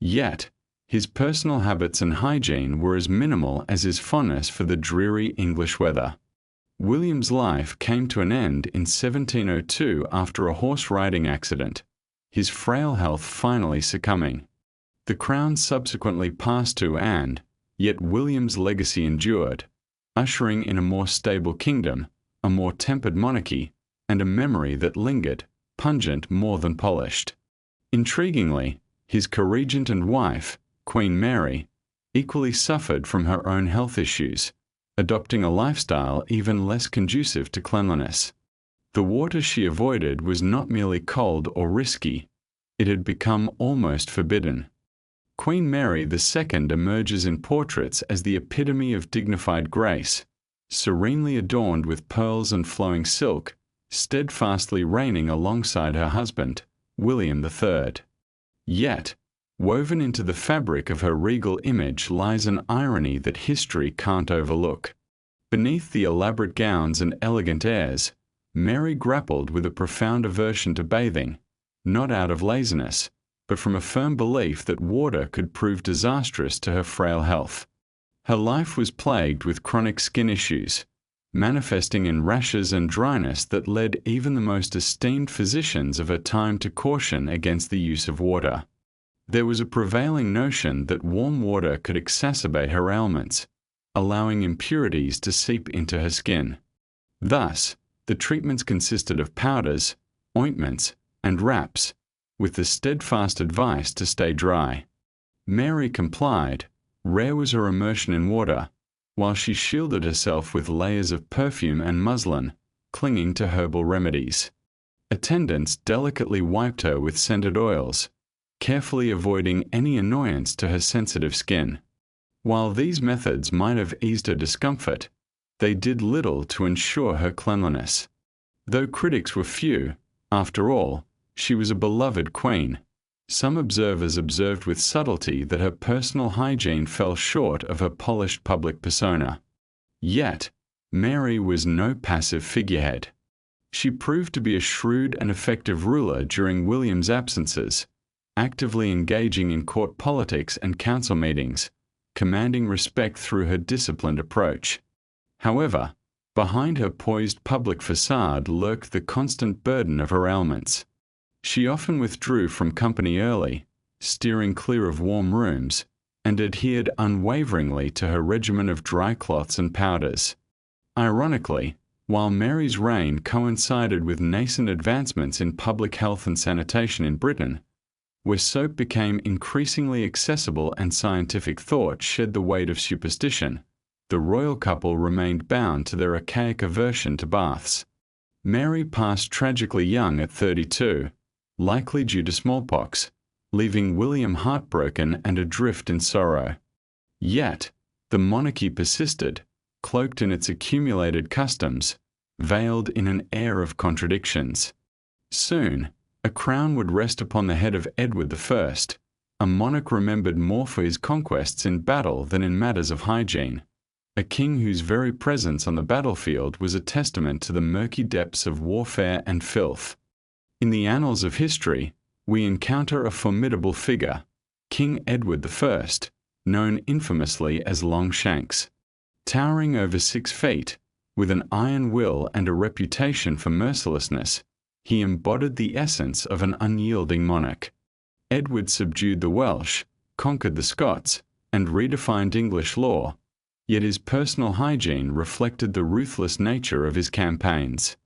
Yet, his personal habits and hygiene were as minimal as his fondness for the dreary English weather. William's life came to an end in 1702 after a horse-riding accident, his frail health finally succumbing. The crown subsequently passed to Anne, yet William's legacy endured, ushering in a more stable kingdom, a more tempered monarchy, and a memory that lingered, pungent more than polished. Intriguingly, his co-regent and wife, Queen Mary, equally suffered from her own health issues, adopting a lifestyle even less conducive to cleanliness. The water she avoided was not merely cold or risky, it had become almost forbidden. Queen Mary II emerges in portraits as the epitome of dignified grace, serenely adorned with pearls and flowing silk, steadfastly reigning alongside her husband, William III. Yet, woven into the fabric of her regal image lies an irony that history can't overlook. Beneath the elaborate gowns and elegant airs, Mary grappled with a profound aversion to bathing, not out of laziness, but from a firm belief that water could prove disastrous to her frail health. Her life was plagued with chronic skin issues, manifesting in rashes and dryness that led even the most esteemed physicians of her time to caution against the use of water. There was a prevailing notion that warm water could exacerbate her ailments, allowing impurities to seep into her skin. Thus, the treatments consisted of powders, ointments, and wraps, with the steadfast advice to stay dry. Mary complied. Rare was her immersion in water, while she shielded herself with layers of perfume and muslin, clinging to herbal remedies. Attendants delicately wiped her with scented oils, carefully avoiding any annoyance to her sensitive skin. While these methods might have eased her discomfort, they did little to ensure her cleanliness. Though critics were few, after all, she was a beloved queen. Some observers observed with subtlety that her personal hygiene fell short of her polished public persona. Yet, Mary was no passive figurehead. She proved to be a shrewd and effective ruler during William's absences, actively engaging in court politics and council meetings, commanding respect through her disciplined approach. However, behind her poised public facade lurked the constant burden of her ailments. She often withdrew from company early, steering clear of warm rooms, and adhered unwaveringly to her regimen of dry cloths and powders. Ironically, while Mary's reign coincided with nascent advancements in public health and sanitation in Britain, where soap became increasingly accessible and scientific thought shed the weight of superstition, the royal couple remained bound to their archaic aversion to baths. Mary passed tragically young at 32, likely due to smallpox, leaving William heartbroken and adrift in sorrow. Yet, the monarchy persisted, cloaked in its accumulated customs, veiled in an air of contradictions. Soon, a crown would rest upon the head of Edward I, a monarch remembered more for his conquests in battle than in matters of hygiene, a king whose very presence on the battlefield was a testament to the murky depths of warfare and filth. In the annals of history, we encounter a formidable figure, King Edward I, known infamously as Longshanks. Towering over 6 feet, with an iron will and a reputation for mercilessness, he embodied the essence of an unyielding monarch. Edward subdued the Welsh, conquered the Scots, and redefined English law, yet his personal hygiene reflected the ruthless nature of his campaigns.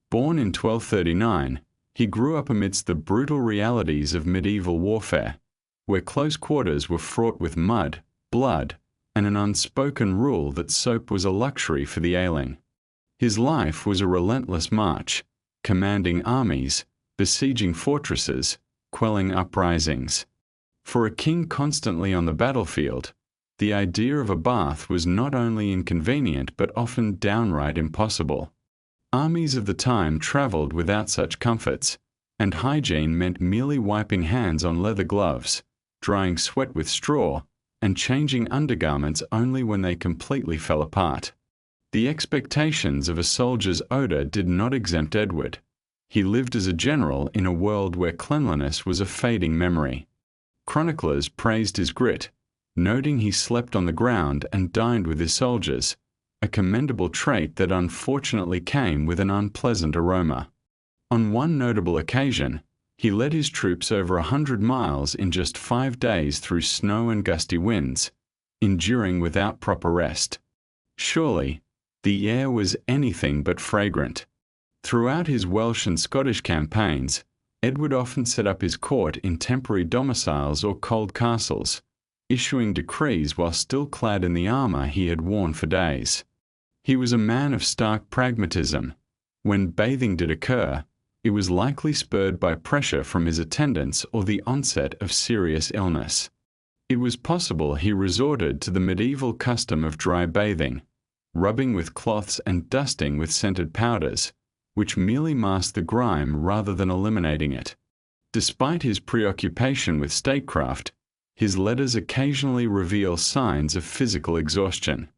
Born in 1239, he grew up amidst the brutal realities of medieval warfare, where close quarters were fraught with mud, blood, and an unspoken rule that soap was a luxury for the ailing. His life was a relentless march, commanding armies, besieging fortresses, quelling uprisings. For a king constantly on the battlefield, the idea of a bath was not only inconvenient but often downright impossible. Armies of the time travelled without such comforts, and hygiene meant merely wiping hands on leather gloves, drying sweat with straw, and changing undergarments only when they completely fell apart. The expectations of a soldier's odour did not exempt Edward. He lived as a general in a world where cleanliness was a fading memory. Chroniclers praised his grit, noting he slept on the ground and dined with his soldiers, a commendable trait that unfortunately came with an unpleasant aroma. On one notable occasion, he led his troops over 100 miles in just 5 days through snow and gusty winds, enduring without proper rest. Surely, the air was anything but fragrant. Throughout his Welsh and Scottish campaigns, Edward often set up his court in temporary domiciles or cold castles, issuing decrees while still clad in the armour he had worn for days. He was a man of stark pragmatism. When bathing did occur, it was likely spurred by pressure from his attendants or the onset of serious illness. It was possible he resorted to the medieval custom of dry bathing, rubbing with cloths and dusting with scented powders, which merely masked the grime rather than eliminating it. Despite his preoccupation with statecraft, his letters occasionally reveal signs of physical exhaustion.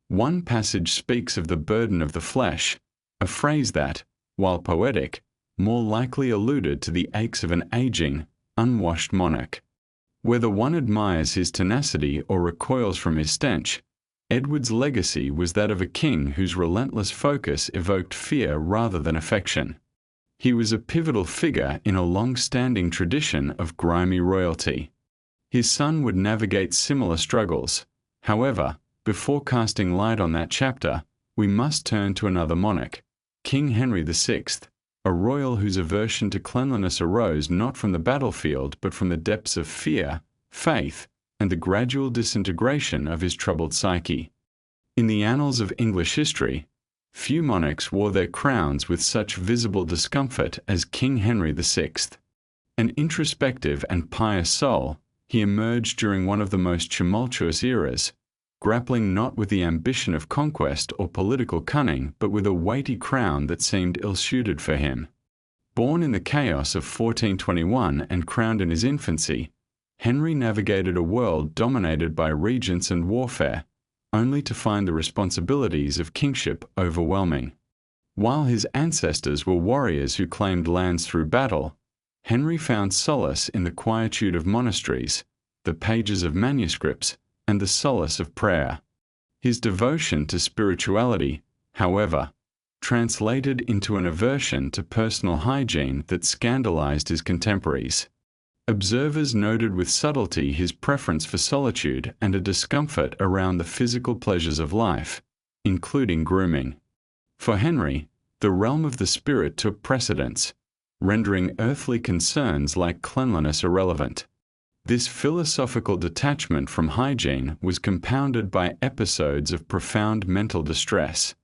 One passage speaks of the burden of the flesh, a phrase that, while poetic, more likely alluded to the aches of an aging, unwashed monarch. Whether one admires his tenacity or recoils from his stench, Edward's legacy was that of a king whose relentless focus evoked fear rather than affection. He was a pivotal figure in a long-standing tradition of grimy royalty. His son would navigate similar struggles. However, before casting light on that chapter, we must turn to another monarch, King Henry VI, a royal whose aversion to cleanliness arose not from the battlefield but from the depths of fear, faith, and the gradual disintegration of his troubled psyche. In the annals of English history, few monarchs wore their crowns with such visible discomfort as King Henry VI. An introspective and pious soul, he emerged during one of the most tumultuous eras, grappling not with the ambition of conquest or political cunning but with a weighty crown that seemed ill-suited for him. Born in the chaos of 1421 and crowned in his infancy, Henry navigated a world dominated by regents and warfare, only to find the responsibilities of kingship overwhelming. While his ancestors were warriors who claimed lands through battle, Henry found solace in the quietude of monasteries, the pages of manuscripts, and the solace of prayer. His devotion to spirituality, however, translated into an aversion to personal hygiene that scandalized his contemporaries. Observers noted with subtlety his preference for solitude and a discomfort around the physical pleasures of life, including grooming. For Henry, the realm of the spirit took precedence, rendering earthly concerns like cleanliness irrelevant. This philosophical detachment from hygiene was compounded by episodes of profound mental distress.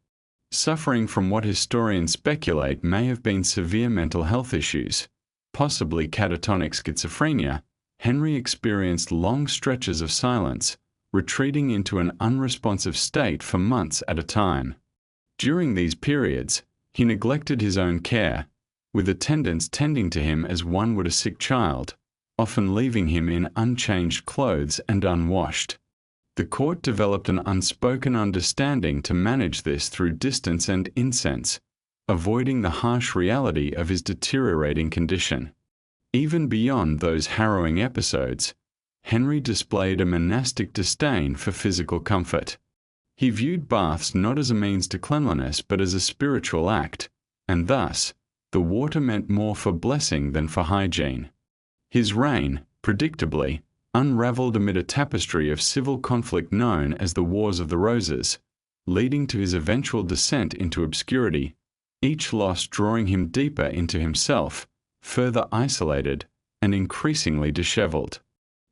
Suffering from what historians speculate may have been severe mental health issues, possibly catatonic schizophrenia, Henry experienced long stretches of silence, retreating into an unresponsive state for months at a time. During these periods, He neglected his own care, with attendants tending to him as one would a sick child, often leaving him in unchanged clothes and unwashed. The court developed an unspoken understanding to manage this through distance and incense, avoiding the harsh reality of his deteriorating condition. Even beyond those harrowing episodes, Henry displayed a monastic disdain for physical comfort. He viewed baths not as a means to cleanliness but as a spiritual act, and thus, the water meant more for blessing than for hygiene. His reign, predictably, unravelled amid a tapestry of civil conflict known as the Wars of the Roses, leading to his eventual descent into obscurity, each loss drawing him deeper into himself, further isolated, and increasingly dishevelled.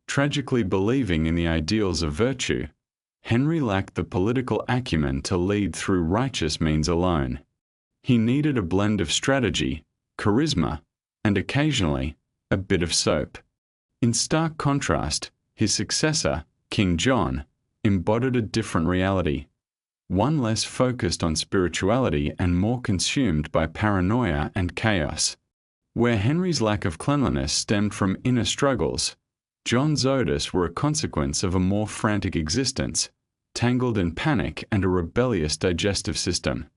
Tragically believing in the ideals of virtue, Henry lacked the political acumen to lead through righteous means alone. He needed a blend of strategy, charisma, and occasionally, a bit of soap. In stark contrast, his successor, King John, embodied a different reality, one less focused on spirituality and more consumed by paranoia and chaos. Where Henry's lack of cleanliness stemmed from inner struggles, John's odors were a consequence of a more frantic existence, tangled in panic and a rebellious digestive system.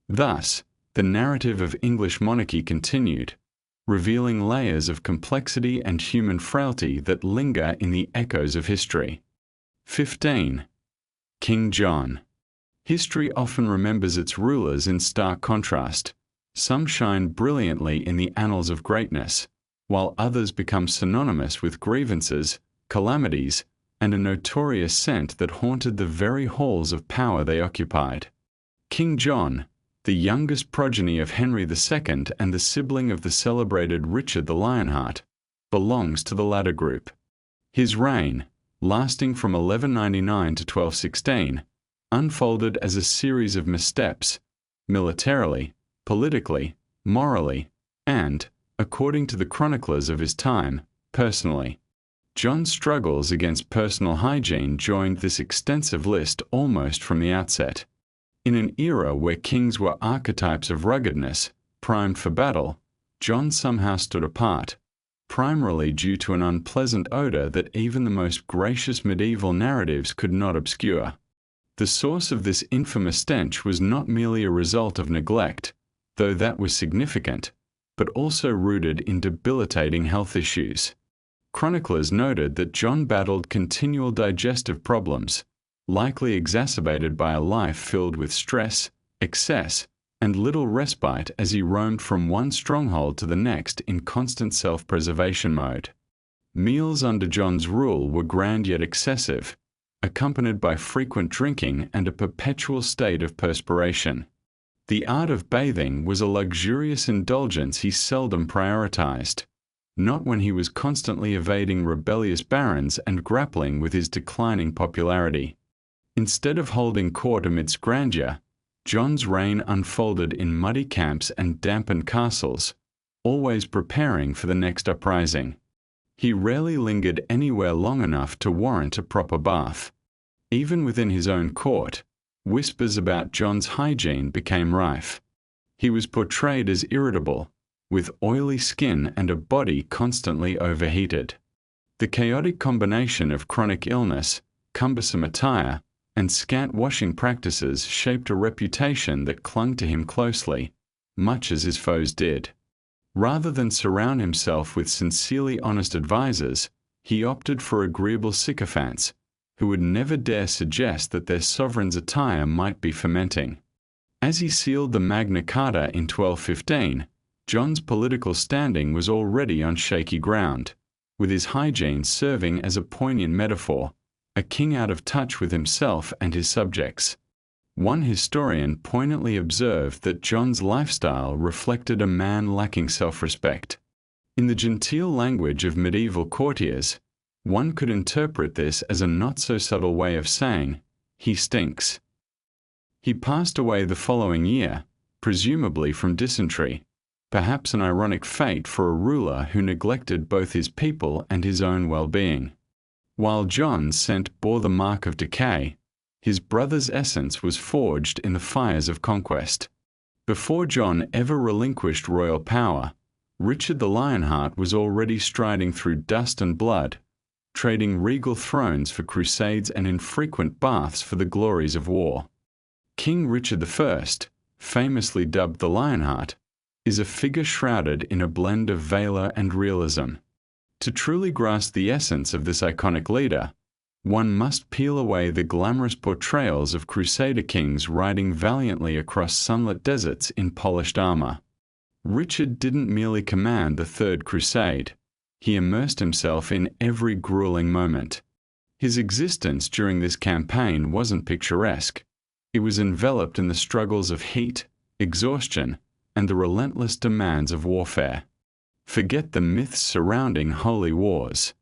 Thus, the narrative of English monarchy continued, revealing layers of complexity and human frailty that linger in the echoes of history. 15. King John. History often remembers its rulers in stark contrast. Some shine brilliantly in the annals of greatness, while others become synonymous with grievances, calamities, and a notorious scent that haunted the very halls of power they occupied. King John, the youngest progeny of Henry II and the sibling of the celebrated Richard the Lionheart, belongs to the latter group. His reign, lasting from 1199 to 1216, unfolded as a series of missteps, militarily, politically, morally, and, according to the chroniclers of his time, personally. John's struggles against personal hygiene joined this extensive list almost from the outset. In an era where kings were archetypes of ruggedness, primed for battle, John somehow stood apart, primarily due to an unpleasant odor that even the most gracious medieval narratives could not obscure. The source of this infamous stench was not merely a result of neglect, though that was significant, but also rooted in debilitating health issues. Chroniclers noted that John battled continual digestive problems, likely exacerbated by a life filled with stress, excess, and little respite as he roamed from one stronghold to the next in constant self-preservation mode. Meals under John's rule were grand yet excessive, accompanied by frequent drinking and a perpetual state of perspiration. The art of bathing was a luxurious indulgence he seldom prioritized, not when he was constantly evading rebellious barons and grappling with his declining popularity. Instead of holding court amidst grandeur, John's reign unfolded in muddy camps and dampened castles, always preparing for the next uprising. He rarely lingered anywhere long enough to warrant a proper bath. Even within his own court, whispers about John's hygiene became rife. He was portrayed as irritable, with oily skin and a body constantly overheated. The chaotic combination of chronic illness, cumbersome attire, and scant washing practices shaped a reputation that clung to him closely, much as his foes did. Rather than surround himself with sincerely honest advisers, he opted for agreeable sycophants, who would never dare suggest that their sovereign's attire might be fermenting. As he sealed the Magna Carta in 1215, John's political standing was already on shaky ground, with his hygiene serving as a poignant metaphor, a king out of touch with himself and his subjects. One historian poignantly observed that John's lifestyle reflected a man lacking self-respect. In the genteel language of medieval courtiers, one could interpret this as a not-so-subtle way of saying, "He stinks." He passed away the following year, presumably from dysentery, perhaps an ironic fate for a ruler who neglected both his people and his own well-being. While John's scent bore the mark of decay, his brother's essence was forged in the fires of conquest. Before John ever relinquished royal power, Richard the Lionheart was already striding through dust and blood, trading regal thrones for crusades and infrequent baths for the glories of war. King Richard I, famously dubbed the Lionheart, is a figure shrouded in a blend of valor and realism. To truly grasp the essence of this iconic leader, one must peel away the glamorous portrayals of crusader kings riding valiantly across sunlit deserts in polished armor. Richard didn't merely command the Third Crusade, he immersed himself in every grueling moment. His existence during this campaign wasn't picturesque. It was enveloped in the struggles of heat, exhaustion, and the relentless demands of warfare. Forget the myths surrounding holy wars.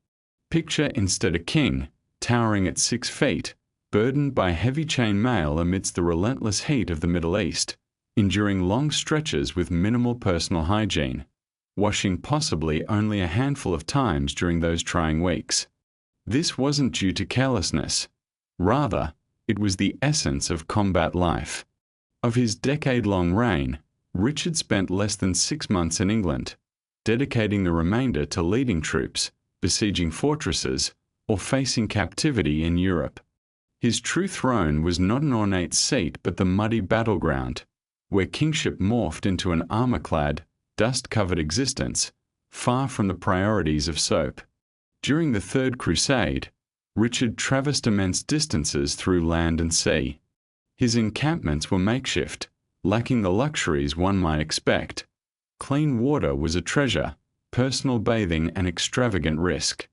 Picture instead a king, towering at 6 feet, burdened by heavy chain mail amidst the relentless heat of the Middle East, enduring long stretches with minimal personal hygiene, washing possibly only a handful of times during those trying weeks. This wasn't due to carelessness. Rather, it was the essence of combat life. Of his decade-long reign, Richard spent less than 6 months in England, dedicating the remainder to leading troops, besieging fortresses, or facing captivity in Europe. His true throne was not an ornate seat but the muddy battleground, where kingship morphed into an armor-clad, dust-covered existence, far from the priorities of soap. During the Third Crusade, Richard traversed immense distances through land and sea. His encampments were makeshift, lacking the luxuries one might expect. Clean water was a treasure, personal bathing an extravagant risk.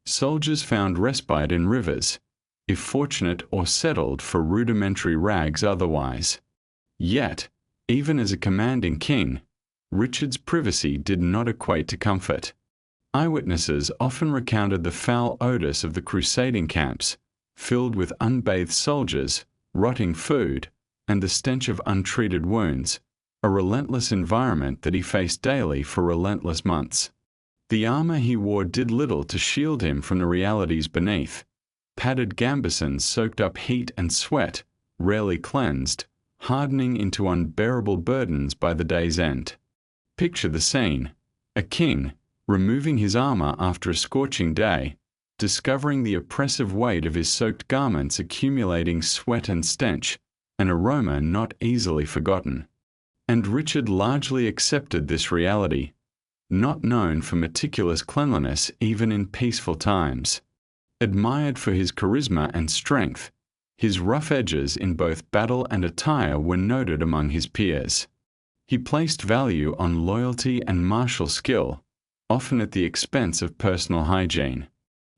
Soldiers found respite in rivers, if fortunate, or settled for rudimentary rags otherwise. Yet, even as a commanding king, Richard's privacy did not equate to comfort. Eyewitnesses often recounted the foul odors of the crusading camps, filled with unbathed soldiers, rotting food, and the stench of untreated wounds, a relentless environment that he faced daily for relentless months. The armor he wore did little to shield him from the realities beneath. Padded gambesons soaked up heat and sweat, rarely cleansed, hardening into unbearable burdens by the day's end. Picture the scene: a king, removing his armor after a scorching day, discovering the oppressive weight of his soaked garments accumulating sweat and stench, an aroma not easily forgotten. And Richard largely accepted this reality, not known for meticulous cleanliness even in peaceful times. Admired for his charisma and strength, his rough edges in both battle and attire were noted among his peers. He placed value on loyalty and martial skill, often at the expense of personal hygiene.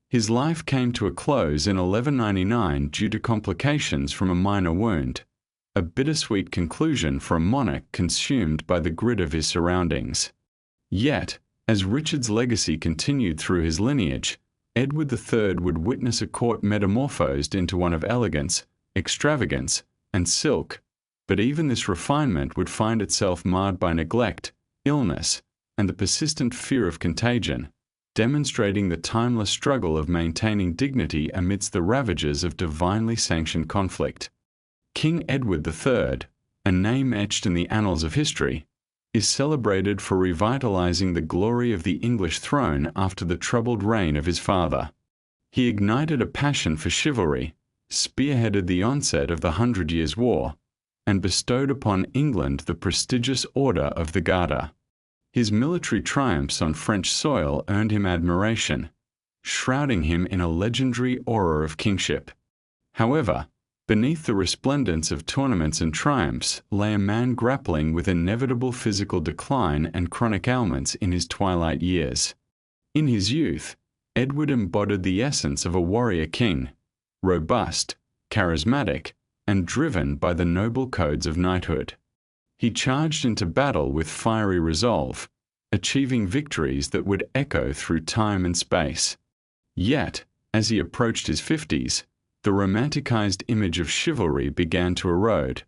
His life came to a close in 1199 due to complications from a minor wound, a bittersweet conclusion for a monarch consumed by the grit of his surroundings. Yet, as Richard's legacy continued through his lineage, Edward III would witness a court metamorphosed into one of elegance, extravagance, and silk, but even this refinement would find itself marred by neglect, illness, and the persistent fear of contagion, demonstrating the timeless struggle of maintaining dignity amidst the ravages of divinely sanctioned conflict. King Edward III, a name etched in the annals of history, is celebrated for revitalizing the glory of the English throne after the troubled reign of his father. He ignited a passion for chivalry, spearheaded the onset of the 100 Years' War, and bestowed upon England the prestigious Order of the Garter. His military triumphs on French soil earned him admiration, shrouding him in a legendary aura of kingship. However, beneath the resplendence of tournaments and triumphs lay a man grappling with inevitable physical decline and chronic ailments in his twilight years. In his youth, Edward embodied the essence of a warrior king, robust, charismatic, and driven by the noble codes of knighthood. He charged into battle with fiery resolve, achieving victories that would echo through time and space. Yet, as he approached his 50s, the romanticized image of chivalry began to erode,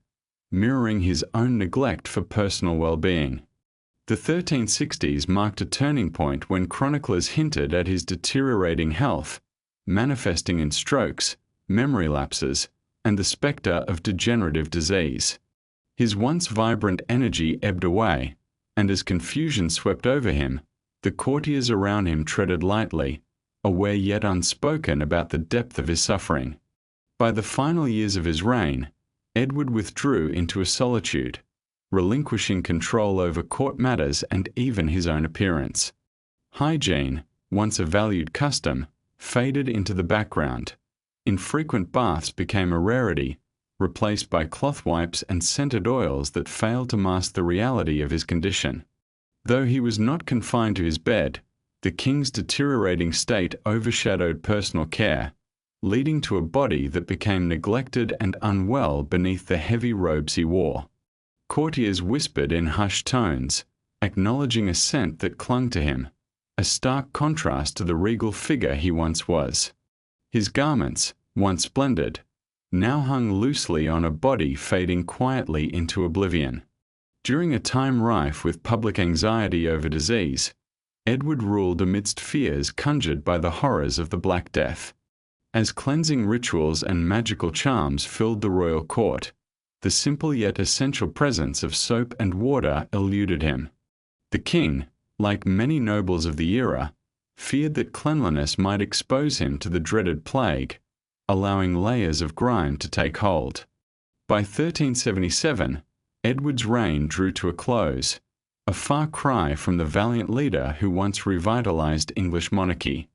mirroring his own neglect for personal well-being. The 1360s marked a turning point when chroniclers hinted at his deteriorating health, manifesting in strokes, memory lapses, and the specter of degenerative disease. His once vibrant energy ebbed away, and as confusion swept over him, the courtiers around him treaded lightly, aware yet unspoken about the depth of his suffering. By the final years of his reign, Edward withdrew into a solitude, relinquishing control over court matters and even his own appearance. Hygiene, once a valued custom, faded into the background. Infrequent baths became a rarity, replaced by cloth wipes and scented oils that failed to mask the reality of his condition. Though he was not confined to his bed, the king's deteriorating state overshadowed personal care, leading to a body that became neglected and unwell beneath the heavy robes he wore. Courtiers whispered in hushed tones, acknowledging a scent that clung to him, a stark contrast to the regal figure he once was. His garments, once splendid, now hung loosely on a body fading quietly into oblivion. During a time rife with public anxiety over disease, Edward ruled amidst fears conjured by the horrors of the Black Death. As cleansing rituals and magical charms filled the royal court, the simple yet essential presence of soap and water eluded him. The king, like many nobles of the era, feared that cleanliness might expose him to the dreaded plague, allowing layers of grime to take hold. By 1377, Edward's reign drew to a close, a far cry from the valiant leader who once revitalized English monarchy.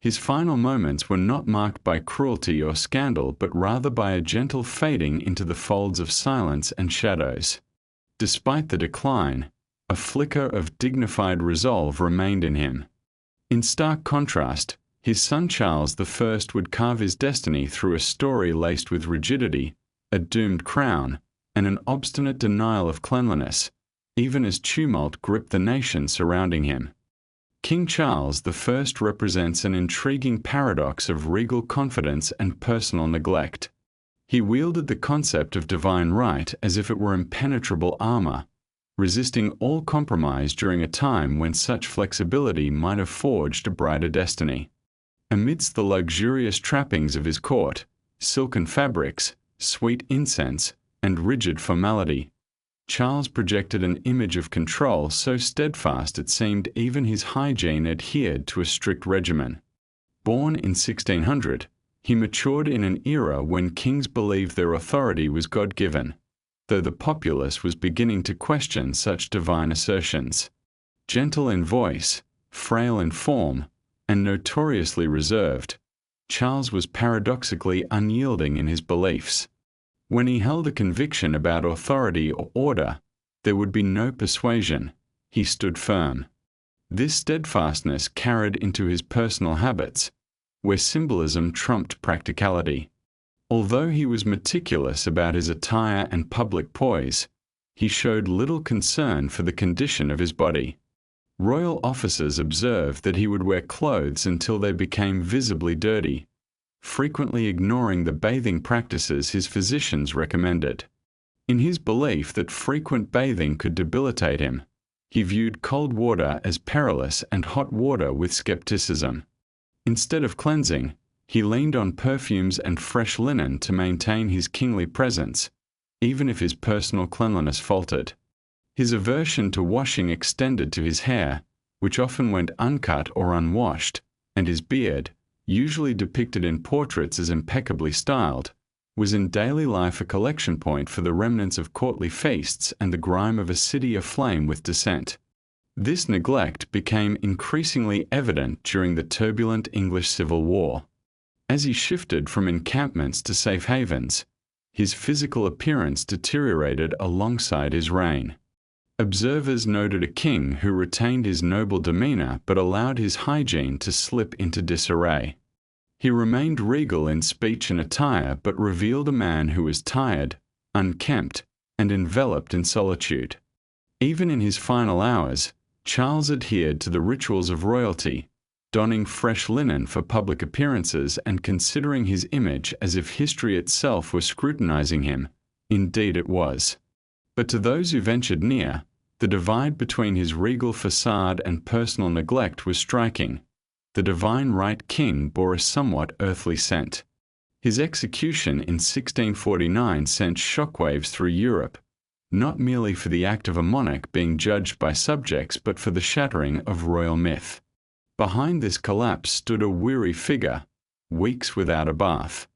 His final moments were not marked by cruelty or scandal, but rather by a gentle fading into the folds of silence and shadows. Despite the decline, a flicker of dignified resolve remained in him. In stark contrast, his son Charles I would carve his destiny through a story laced with rigidity, a doomed crown, and an obstinate denial of cleanliness, even as tumult gripped the nation surrounding him. King Charles I represents an intriguing paradox of regal confidence and personal neglect. He wielded the concept of divine right as if it were impenetrable armor, resisting all compromise during a time when such flexibility might have forged a brighter destiny. Amidst the luxurious trappings of his court, silken fabrics, sweet incense, and rigid formality, Charles projected an image of control so steadfast it seemed even his hygiene adhered to a strict regimen. Born in 1600, he matured in an era when kings believed their authority was God-given, though the populace was beginning to question such divine assertions. Gentle in voice, frail in form, and notoriously reserved, Charles was paradoxically unyielding in his beliefs. When he held a conviction about authority or order, there would be no persuasion. He stood firm. This steadfastness carried into his personal habits, where symbolism trumped practicality. Although he was meticulous about his attire and public poise, he showed little concern for the condition of his body. Royal officers observed that he would wear clothes until they became visibly dirty, frequently ignoring the bathing practices his physicians recommended. In his belief that frequent bathing could debilitate him, he viewed cold water as perilous and hot water with skepticism. Instead of cleansing, he leaned on perfumes and fresh linen to maintain his kingly presence, even if his personal cleanliness faltered. His aversion to washing extended to his hair, which often went uncut or unwashed, and his beard, usually depicted in portraits as impeccably styled, was in daily life a collection point for the remnants of courtly feasts and the grime of a city aflame with dissent. This neglect became increasingly evident during the turbulent English Civil War. As he shifted from encampments to safe havens, his physical appearance deteriorated alongside his reign. Observers noted a king who retained his noble demeanor but allowed his hygiene to slip into disarray. He remained regal in speech and attire but revealed a man who was tired, unkempt, and enveloped in solitude. Even in his final hours, Charles adhered to the rituals of royalty, donning fresh linen for public appearances and considering his image as if history itself were scrutinizing him. Indeed it was. But to those who ventured near, the divide between his regal facade and personal neglect was striking. The divine right king bore a somewhat earthly scent. His execution in 1649 sent shockwaves through Europe, not merely for the act of a monarch being judged by subjects, but for the shattering of royal myth. Behind this collapse stood a weary figure, weeks without a bath.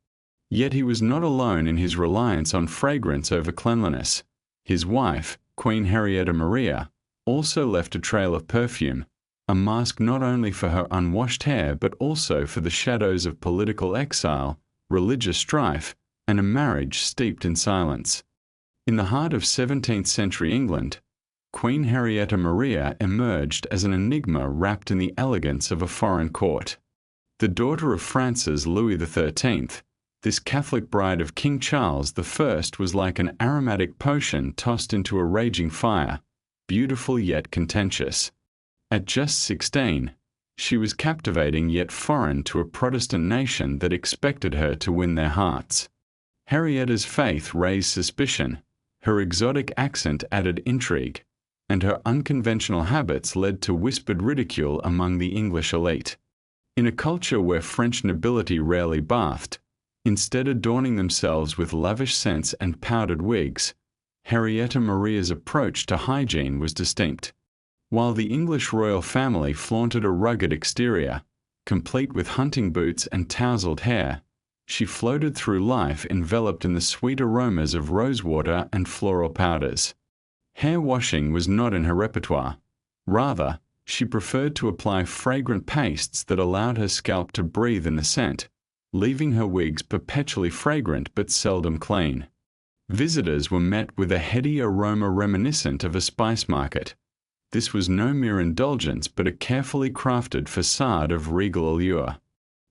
Yet he was not alone in his reliance on fragrance over cleanliness. His wife, Queen Henrietta Maria, also left a trail of perfume, a mask not only for her unwashed hair but also for the shadows of political exile, religious strife, and a marriage steeped in silence. In the heart of 17th century England, Queen Henrietta Maria emerged as an enigma wrapped in the elegance of a foreign court. The daughter of France's Louis XIII, this Catholic bride of King Charles I was like an aromatic potion tossed into a raging fire, beautiful yet contentious. At just 16, she was captivating yet foreign to a Protestant nation that expected her to win their hearts. Henrietta's faith raised suspicion, her exotic accent added intrigue, and her unconventional habits led to whispered ridicule among the English elite. In a culture where French nobility rarely bathed, instead adorning themselves with lavish scents and powdered wigs, Henrietta Maria's approach to hygiene was distinct. While the English royal family flaunted a rugged exterior, complete with hunting boots and tousled hair, she floated through life enveloped in the sweet aromas of rosewater and floral powders. Hair washing was not in her repertoire. Rather, she preferred to apply fragrant pastes that allowed her scalp to breathe in the scent, leaving her wigs perpetually fragrant but seldom clean. Visitors were met with a heady aroma reminiscent of a spice market. This was no mere indulgence but a carefully crafted facade of regal allure.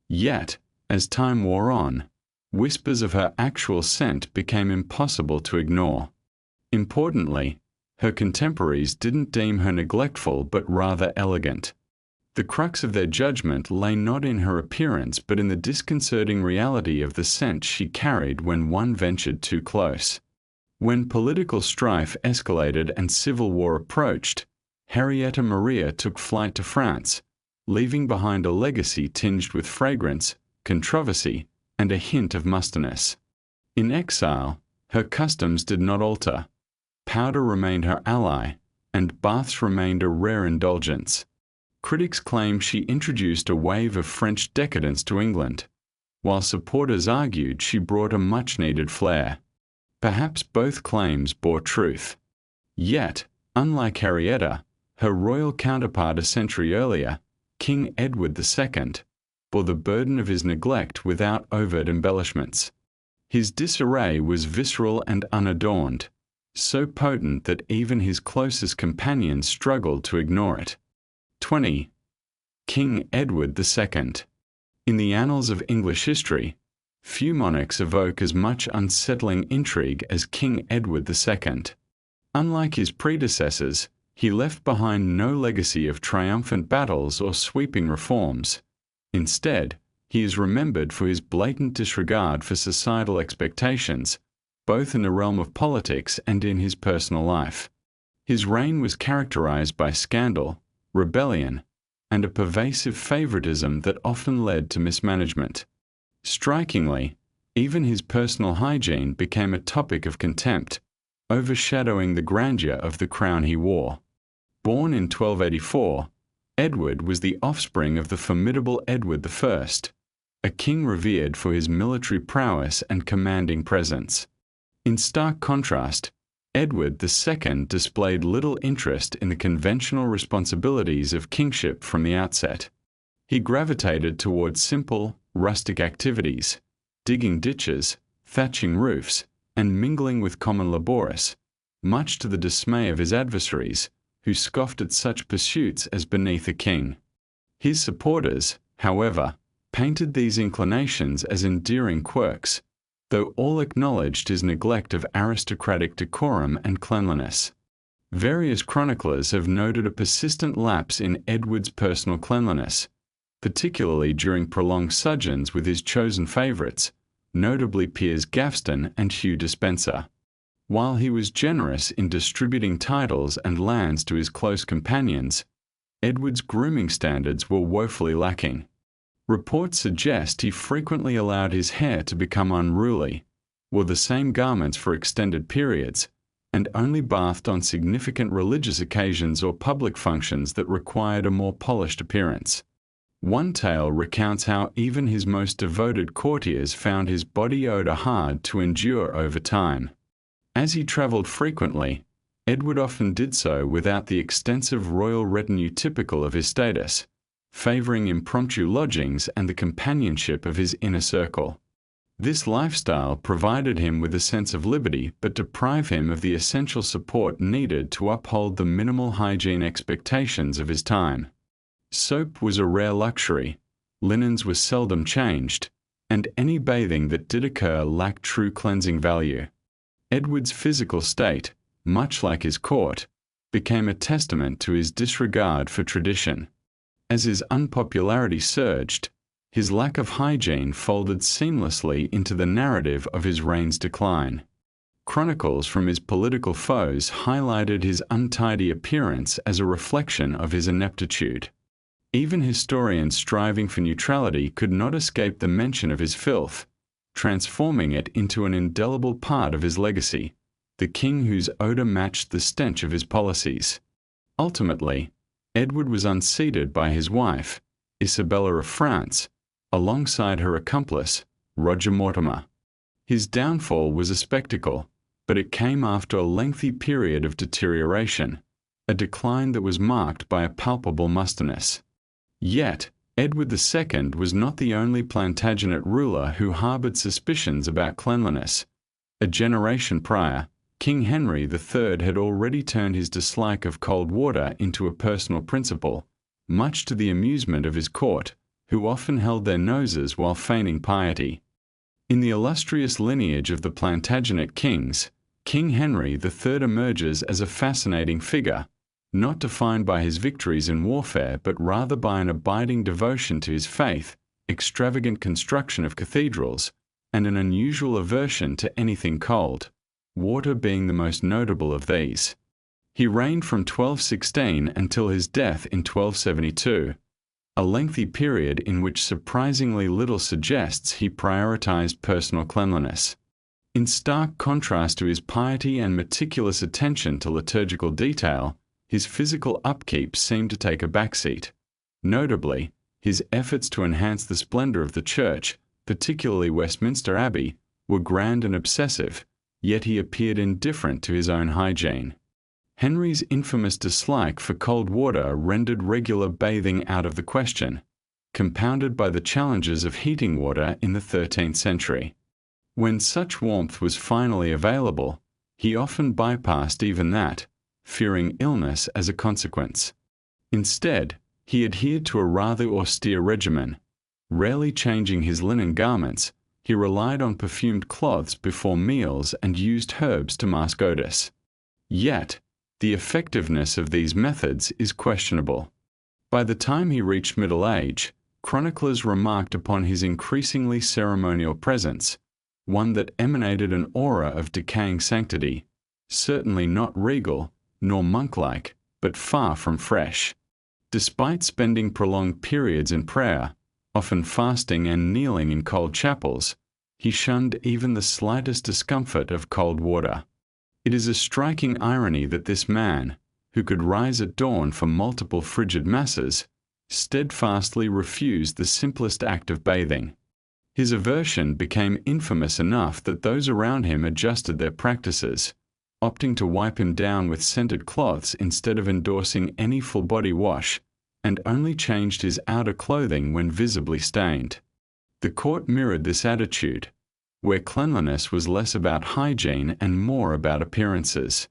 Yet, as time wore on, whispers of her actual scent became impossible to ignore. Importantly, her contemporaries didn't deem her neglectful but rather elegant. The crux of their judgment lay not in her appearance but in the disconcerting reality of the scent she carried when one ventured too close. When political strife escalated and civil war approached, Henrietta Maria took flight to France, leaving behind a legacy tinged with fragrance, controversy, and a hint of mustiness. In exile, her customs did not alter. Powder remained her ally, and baths remained a rare indulgence. Critics claim she introduced a wave of French decadence to England, while supporters argued she brought a much-needed flair. Perhaps both claims bore truth. Yet, unlike Henrietta, her royal counterpart a century earlier, King Edward II, bore the burden of his neglect without overt embellishments. His disarray was visceral and unadorned, so potent that even his closest companions struggled to ignore it. 20. King Edward II. In the annals of English history, few monarchs evoke as much unsettling intrigue as King Edward II. Unlike his predecessors, he left behind no legacy of triumphant battles or sweeping reforms. Instead, he is remembered for his blatant disregard for societal expectations, both in the realm of politics and in his personal life. His reign was characterized by scandal, rebellion, and a pervasive favoritism that often led to mismanagement. Strikingly, even his personal hygiene became a topic of contempt, overshadowing the grandeur of the crown he wore. Born in 1284, Edward was the offspring of the formidable Edward I, a king revered for his military prowess and commanding presence. In stark contrast, Edward II displayed little interest in the conventional responsibilities of kingship from the outset. He gravitated towards simple, rustic activities, digging ditches, thatching roofs, and mingling with common labourers, much to the dismay of his adversaries, who scoffed at such pursuits as beneath a king. His supporters, however, painted these inclinations as endearing quirks, though all acknowledged his neglect of aristocratic decorum and cleanliness. Various chroniclers have noted a persistent lapse in Edward's personal cleanliness, particularly during prolonged sojourns with his chosen favourites, notably Piers Gaveston and Hugh Despenser. While he was generous in distributing titles and lands to his close companions, Edward's grooming standards were woefully lacking. Reports suggest he frequently allowed his hair to become unruly, wore the same garments for extended periods, and only bathed on significant religious occasions or public functions that required a more polished appearance. One tale recounts how even his most devoted courtiers found his body odor hard to endure over time. As he travelled frequently, Edward often did so without the extensive royal retinue typical of his status, favouring impromptu lodgings and the companionship of his inner circle. This lifestyle provided him with a sense of liberty but deprived him of the essential support needed to uphold the minimal hygiene expectations of his time. Soap was a rare luxury, linens were seldom changed, and any bathing that did occur lacked true cleansing value. Edward's physical state, much like his court, became a testament to his disregard for tradition. As his unpopularity surged, his lack of hygiene folded seamlessly into the narrative of his reign's decline. Chronicles from his political foes highlighted his untidy appearance as a reflection of his ineptitude. Even historians striving for neutrality could not escape the mention of his filth, transforming it into an indelible part of his legacy, the king whose odour matched the stench of his policies. Ultimately, Edward was unseated by his wife, Isabella of France, alongside her accomplice, Roger Mortimer. His downfall was a spectacle, but it came after a lengthy period of deterioration, a decline that was marked by a palpable mustiness. Yet, Edward II was not the only Plantagenet ruler who harboured suspicions about cleanliness. A generation prior, King Henry III had already turned his dislike of cold water into a personal principle, much to the amusement of his court, who often held their noses while feigning piety. In the illustrious lineage of the Plantagenet kings, King Henry III emerges as a fascinating figure, not defined by his victories in warfare but rather by an abiding devotion to his faith, extravagant construction of cathedrals, and an unusual aversion to anything cold, water being the most notable of these. He reigned from 1216 until his death in 1272, a lengthy period in which surprisingly little suggests he prioritized personal cleanliness. In stark contrast to his piety and meticulous attention to liturgical detail, his physical upkeep seemed to take a backseat. Notably, his efforts to enhance the splendor of the church, particularly Westminster Abbey, were grand and obsessive, yet he appeared indifferent to his own hygiene. Henry's infamous dislike for cold water rendered regular bathing out of the question, compounded by the challenges of heating water in the 13th century. When such warmth was finally available, he often bypassed even that, fearing illness as a consequence. Instead, he adhered to a rather austere regimen. Rarely changing his linen garments, he relied on perfumed cloths before meals and used herbs to mask odors. Yet, the effectiveness of these methods is questionable. By the time he reached middle age, chroniclers remarked upon his increasingly ceremonial presence, one that emanated an aura of decaying sanctity, certainly not regal, nor monk-like, but far from fresh. Despite spending prolonged periods in prayer, often fasting and kneeling in cold chapels, he shunned even the slightest discomfort of cold water. It is a striking irony that this man, who could rise at dawn for multiple frigid masses, steadfastly refused the simplest act of bathing. His aversion became infamous enough that those around him adjusted their practices, opting to wipe him down with scented cloths instead of endorsing any full-body wash, and only changed his outer clothing when visibly stained. The court mirrored this attitude, where cleanliness was less about hygiene and more about appearances.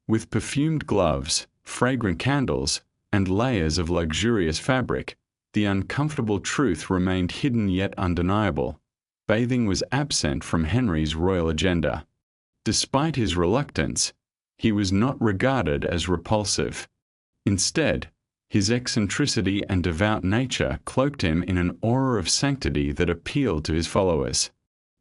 With perfumed gloves, fragrant candles, and layers of luxurious fabric, the uncomfortable truth remained hidden yet undeniable. Bathing was absent from Henry's royal agenda. Despite his reluctance, he was not regarded as repulsive. Instead, his eccentricity and devout nature cloaked him in an aura of sanctity that appealed to his followers.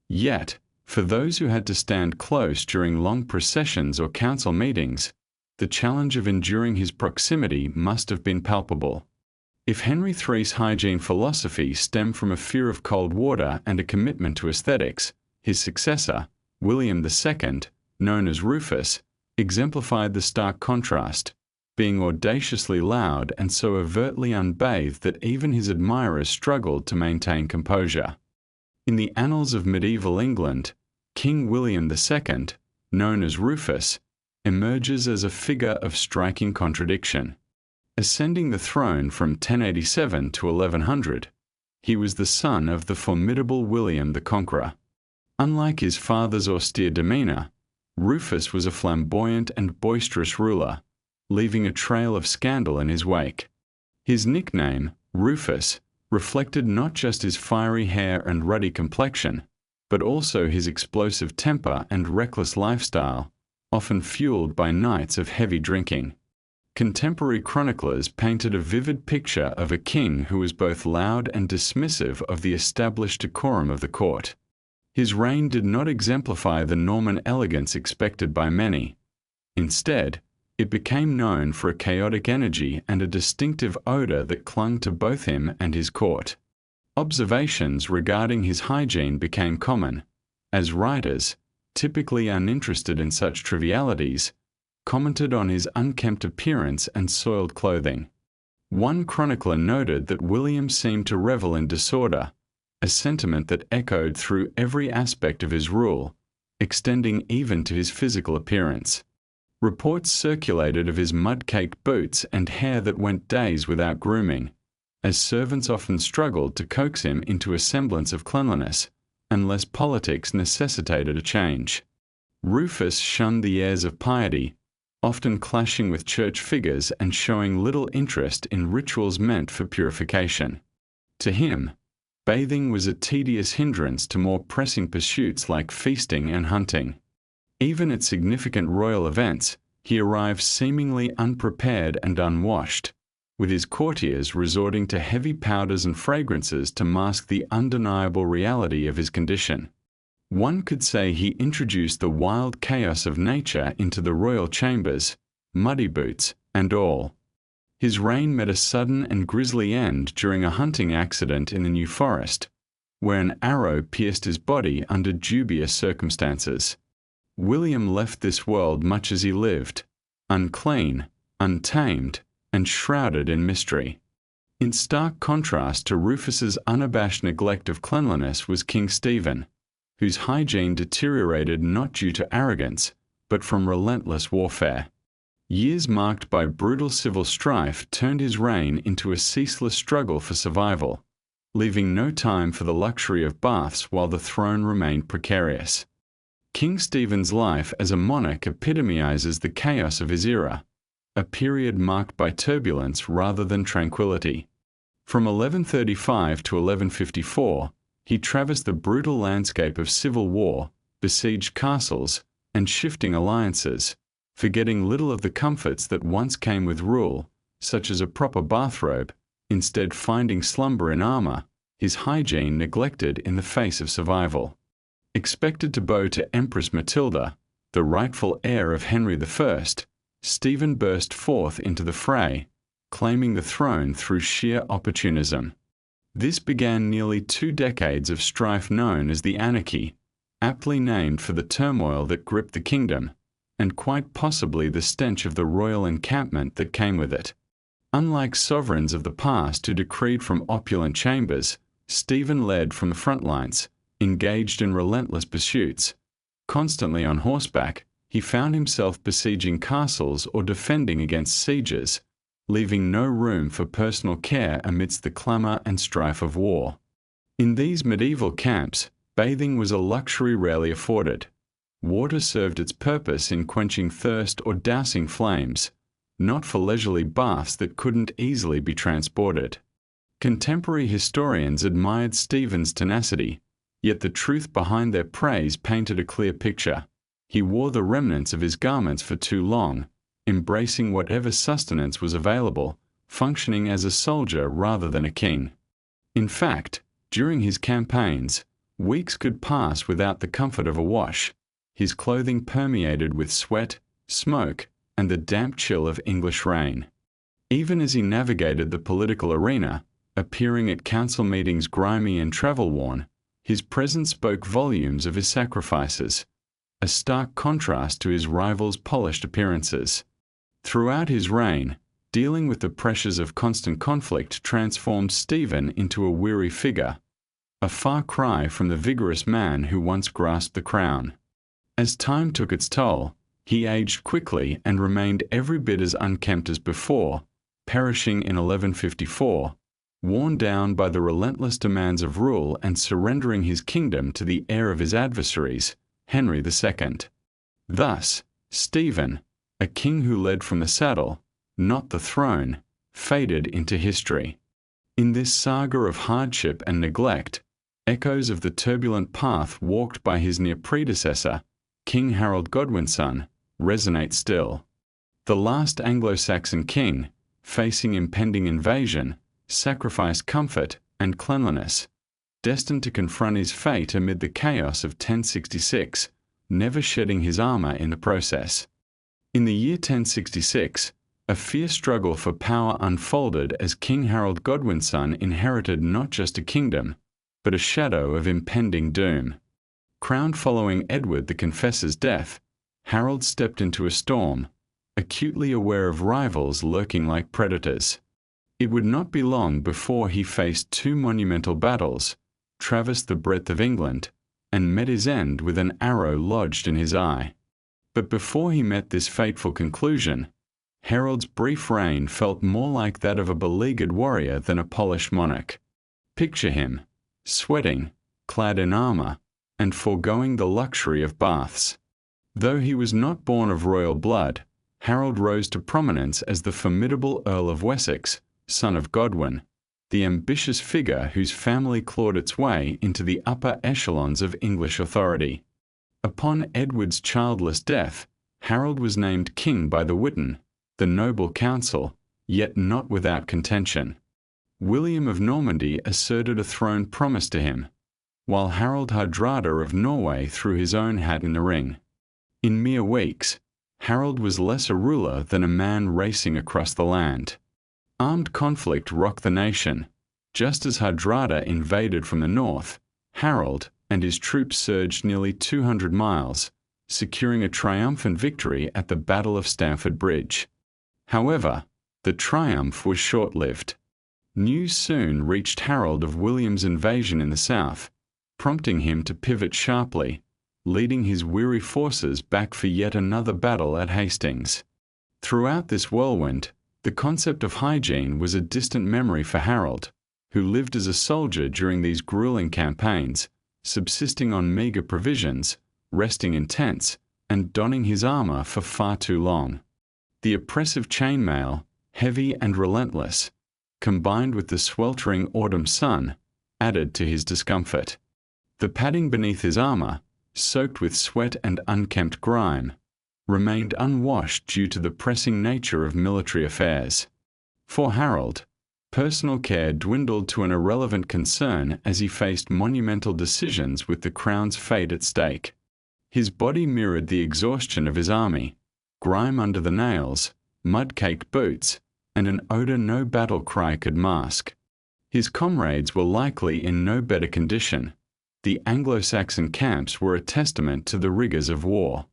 Yet, for those who had to stand close during long processions or council meetings, the challenge of enduring his proximity must have been palpable. If Henry III's hygiene philosophy stemmed from a fear of cold water and a commitment to aesthetics, his successor, William II, known as Rufus, exemplified the stark contrast, being audaciously loud and so overtly unbathed that even his admirers struggled to maintain composure. In the annals of medieval England, King William II, known as Rufus, emerges as a figure of striking contradiction. Ascending the throne from 1087 to 1100, he was the son of the formidable William the Conqueror. Unlike his father's austere demeanor, Rufus was a flamboyant and boisterous ruler, leaving a trail of scandal in his wake. His nickname, Rufus, reflected not just his fiery hair and ruddy complexion, but also his explosive temper and reckless lifestyle, often fueled by nights of heavy drinking. Contemporary chroniclers painted a vivid picture of a king who was both loud and dismissive of the established decorum of the court. His reign did not exemplify the Norman elegance expected by many. Instead, it became known for a chaotic energy and a distinctive odor that clung to both him and his court. Observations regarding his hygiene became common, as writers, typically uninterested in such trivialities, commented on his unkempt appearance and soiled clothing. One chronicler noted that William seemed to revel in disorder, a sentiment that echoed through every aspect of his rule, extending even to his physical appearance. Reports circulated of his mud-caked boots and hair that went days without grooming, as servants often struggled to coax him into a semblance of cleanliness, unless politics necessitated a change. Rufus shunned the airs of piety, often clashing with church figures and showing little interest in rituals meant for purification. To him, bathing was a tedious hindrance to more pressing pursuits like feasting and hunting. Even at significant royal events, he arrived seemingly unprepared and unwashed, with his courtiers resorting to heavy powders and fragrances to mask the undeniable reality of his condition. One could say he introduced the wild chaos of nature into the royal chambers, muddy boots and all. His reign met a sudden and grisly end during a hunting accident in the New Forest, where an arrow pierced his body under dubious circumstances. William left this world much as he lived, unclean, untamed, and shrouded in mystery. In stark contrast to Rufus's unabashed neglect of cleanliness was King Stephen, whose hygiene deteriorated not due to arrogance, but from relentless warfare. Years marked by brutal civil strife turned his reign into a ceaseless struggle for survival, leaving no time for the luxury of baths while the throne remained precarious. King Stephen's life as a monarch epitomizes the chaos of his era, a period marked by turbulence rather than tranquility. From 1135 to 1154, he traversed the brutal landscape of civil war, besieged castles, and shifting alliances, forgetting little of the comforts that once came with rule, such as a proper bathrobe, instead finding slumber in armor, his hygiene neglected in the face of survival. Expected to bow to Empress Matilda, the rightful heir of Henry I, Stephen burst forth into the fray, claiming the throne through sheer opportunism. This began nearly 2 decades of strife known as the Anarchy, aptly named for the turmoil that gripped the kingdom, and quite possibly the stench of the royal encampment that came with it. Unlike sovereigns of the past who decreed from opulent chambers, Stephen led from the front lines, engaged in relentless pursuits. Constantly on horseback, he found himself besieging castles or defending against sieges, leaving no room for personal care amidst the clamor and strife of war. In these medieval camps, bathing was a luxury rarely afforded. Water served its purpose in quenching thirst or dousing flames, not for leisurely baths that couldn't easily be transported. Contemporary historians admired Stephen's tenacity, yet the truth behind their praise painted a clear picture. He wore the remnants of his garments for too long, embracing whatever sustenance was available, functioning as a soldier rather than a king. In fact, during his campaigns, weeks could pass without the comfort of a wash, his clothing permeated with sweat, smoke, and the damp chill of English rain. Even as he navigated the political arena, appearing at council meetings grimy and travel-worn, his presence spoke volumes of his sacrifices. a stark contrast to his rival's polished appearances. Throughout his reign, dealing with the pressures of constant conflict transformed Stephen into a weary figure, a far cry from the vigorous man who once grasped the crown. As time took its toll, he aged quickly and remained every bit as unkempt as before, perishing in 1154, worn down by the relentless demands of rule and surrendering his kingdom to the heir of his adversaries, Henry II. Thus, Stephen, a king who led from the saddle, not the throne, faded into history. In this saga of hardship and neglect, echoes of the turbulent path walked by his near predecessor, King Harold Godwinson, resonate still. The last Anglo-Saxon king, facing impending invasion, sacrificed comfort and cleanliness, destined to confront his fate amid the chaos of 1066, never shedding his armor in the process. In the year 1066, a fierce struggle for power unfolded as King Harold Godwinson inherited not just a kingdom, but a shadow of impending doom. Crowned following Edward the Confessor's death, Harold stepped into a storm, acutely aware of rivals lurking like predators. It would not be long before he faced two monumental battles, traversed the breadth of England, and met his end with an arrow lodged in his eye. But before he met this fateful conclusion, Harold's brief reign felt more like that of a beleaguered warrior than a polished monarch. Picture him, sweating, clad in armor, and foregoing the luxury of baths. Though he was not born of royal blood, Harold rose to prominence as the formidable Earl of Wessex, son of Godwin, the ambitious figure whose family clawed its way into the upper echelons of English authority. Upon Edward's childless death, Harold was named king by the Witan, the noble council, yet not without contention. William of Normandy asserted a throne promised to him, while Harald Hardrada of Norway threw his own hat in the ring. In mere weeks, Harold was less a ruler than a man racing across the land. Armed conflict rocked the nation. Just as Hardrada invaded from the north, Harold and his troops surged nearly 200 miles, securing a triumphant victory at the Battle of Stamford Bridge. However, the triumph was short-lived. News soon reached Harold of William's invasion in the south, prompting him to pivot sharply, leading his weary forces back for yet another battle at Hastings. Throughout this whirlwind, the concept of hygiene was a distant memory for Harold, who lived as a soldier during these grueling campaigns, subsisting on meager provisions, resting in tents, and donning his armor for far too long. The oppressive chainmail, heavy and relentless, combined with the sweltering autumn sun, added to his discomfort. The padding beneath his armor, soaked with sweat and unkempt grime, remained unwashed due to the pressing nature of military affairs. For Harold, personal care dwindled to an irrelevant concern as he faced monumental decisions with the crown's fate at stake. His body mirrored the exhaustion of his army, grime under the nails, mud-caked boots, and an odor no battle cry could mask. His comrades were likely in no better condition. The Anglo-Saxon camps were a testament to the rigors of war.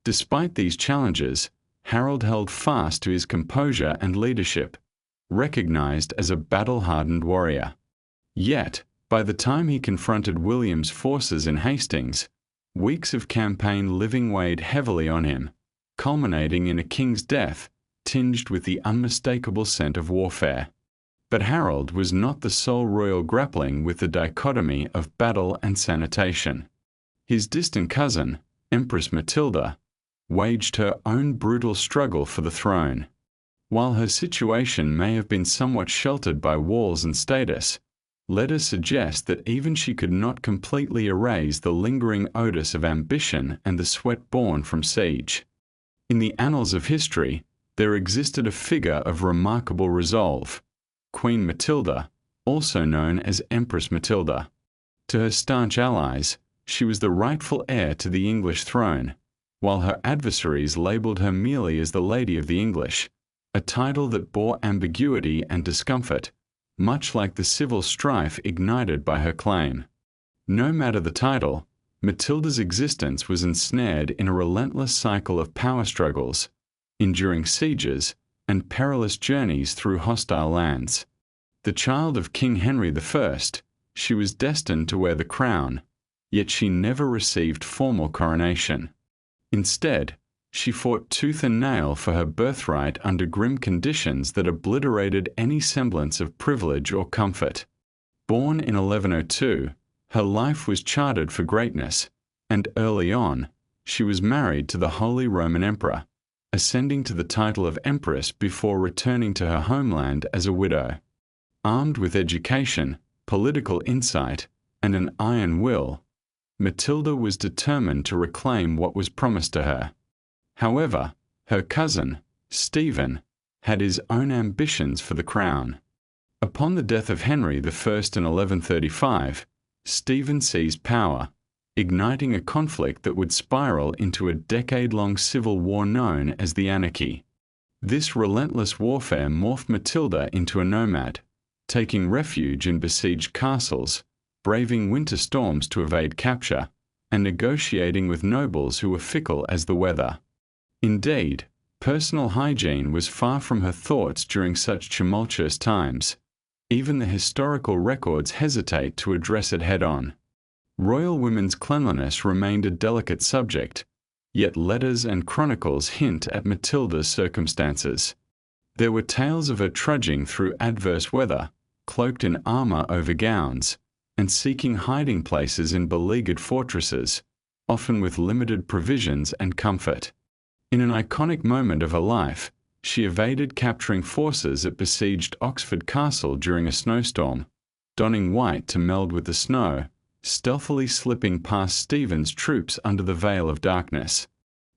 Despite these challenges, Harold held fast to his composure and leadership, recognized as a battle-hardened warrior. Yet, by the time he confronted William's forces in Hastings, weeks of campaign living weighed heavily on him, culminating in a king's death tinged with the unmistakable scent of warfare. But Harold was not the sole royal grappling with the dichotomy of battle and sanitation. His distant cousin, Empress Matilda, waged her own brutal struggle for the throne. While her situation may have been somewhat sheltered by walls and status, letters suggest that even she could not completely erase the lingering odors of ambition and the sweat born from siege. In the annals of history, there existed a figure of remarkable resolve, Queen Matilda, also known as Empress Matilda. To her staunch allies, she was the rightful heir to the English throne, while her adversaries labelled her merely as the Lady of the English, a title that bore ambiguity and discomfort, much like the civil strife ignited by her claim. No matter the title, Matilda's existence was ensnared in a relentless cycle of power struggles, enduring sieges, and perilous journeys through hostile lands. The child of King Henry I, she was destined to wear the crown, yet she never received formal coronation. Instead, she fought tooth and nail for her birthright under grim conditions that obliterated any semblance of privilege or comfort. Born in 1102, her life was charted for greatness, and early on, she was married to the Holy Roman Emperor, ascending to the title of Empress before returning to her homeland as a widow. Armed with education, political insight, and an iron will, Matilda was determined to reclaim what was promised to her. However, her cousin, Stephen, had his own ambitions for the crown. Upon the death of Henry I in 1135, Stephen seized power, igniting a conflict that would spiral into a decade-long civil war known as the Anarchy. This relentless warfare morphed Matilda into a nomad, taking refuge in besieged castles, braving winter storms to evade capture, and negotiating with nobles who were fickle as the weather. Indeed, personal hygiene was far from her thoughts during such tumultuous times. Even the historical records hesitate to address it head-on. Royal women's cleanliness remained a delicate subject, yet letters and chronicles hint at Matilda's circumstances. There were tales of her trudging through adverse weather, cloaked in armor over gowns, and seeking hiding places in beleaguered fortresses, often with limited provisions and comfort. In an iconic moment of her life, she evaded capturing forces at besieged Oxford Castle during a snowstorm, donning white to meld with the snow, stealthily slipping past Stephen's troops under the veil of darkness.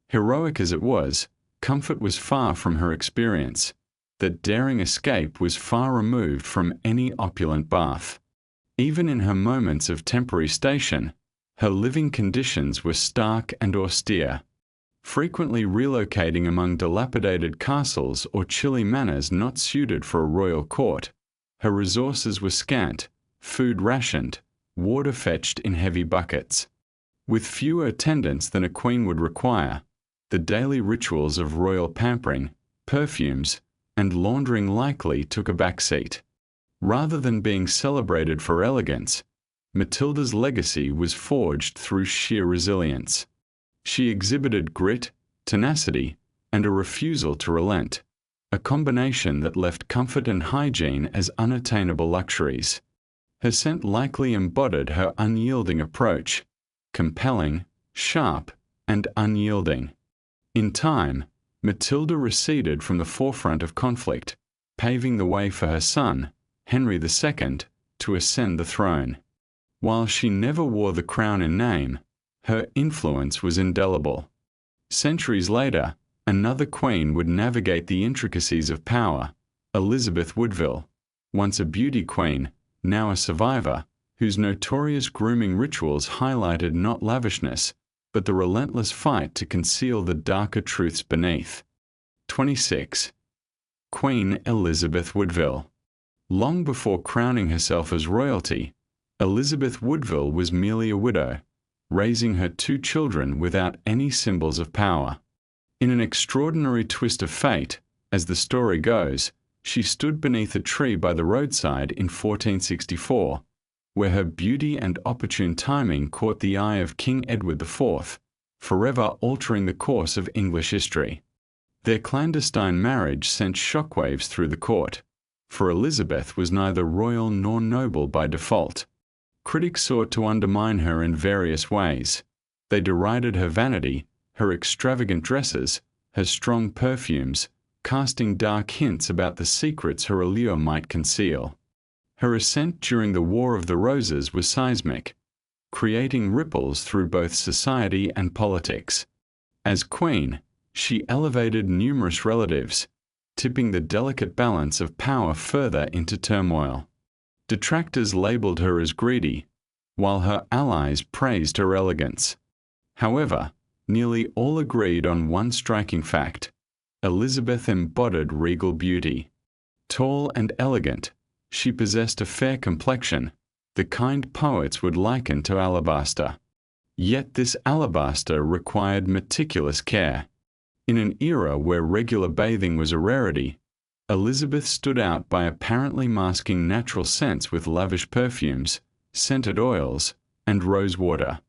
Heroic as it was, comfort was far from her experience. That daring escape was far removed from any opulent bath. Even in her moments of temporary station, her living conditions were stark and austere. Frequently relocating among dilapidated castles or chilly manors not suited for a royal court, her resources were scant, food rationed, water fetched in heavy buckets. With fewer attendants than a queen would require, the daily rituals of royal pampering, perfumes, and laundering likely took a backseat. Rather than being celebrated for elegance, Matilda's legacy was forged through sheer resilience. She exhibited grit, tenacity, and a refusal to relent, a combination that left comfort and hygiene as unattainable luxuries. Her scent likely embodied her unyielding approach, compelling, sharp, and unyielding. In time, Matilda receded from the forefront of conflict, paving the way for her son, Henry II, to ascend the throne. While she never wore the crown in name, her influence was indelible. Centuries later, another queen would navigate the intricacies of power, Elizabeth Woodville, once a beauty queen, now a survivor, whose notorious grooming rituals highlighted not lavishness, but the relentless fight to conceal the darker truths beneath. 26. Queen Elizabeth Woodville. Long before crowning herself as royalty, Elizabeth Woodville was merely a widow, raising her 2 children without any symbols of power. In an extraordinary twist of fate, as the story goes, she stood beneath a tree by the roadside in 1464, where her beauty and opportune timing caught the eye of King Edward IV, forever altering the course of English history. Their clandestine marriage sent shockwaves through the court, for Elizabeth was neither royal nor noble by default. Critics sought to undermine her in various ways. They derided her vanity, her extravagant dresses, her strong perfumes, casting dark hints about the secrets her allure might conceal. Her ascent during the War of the Roses was seismic, creating ripples through both society and politics. As queen, she elevated numerous relatives, tipping the delicate balance of power further into turmoil. Detractors labeled her as greedy, while her allies praised her elegance. However, nearly all agreed on one striking fact: Elizabeth embodied regal beauty. Tall and elegant, she possessed a fair complexion, the kind poets would liken to alabaster. Yet this alabaster required meticulous care. In an era where regular bathing was a rarity, Elizabeth stood out by apparently masking natural scents with lavish perfumes, scented oils, and rose water.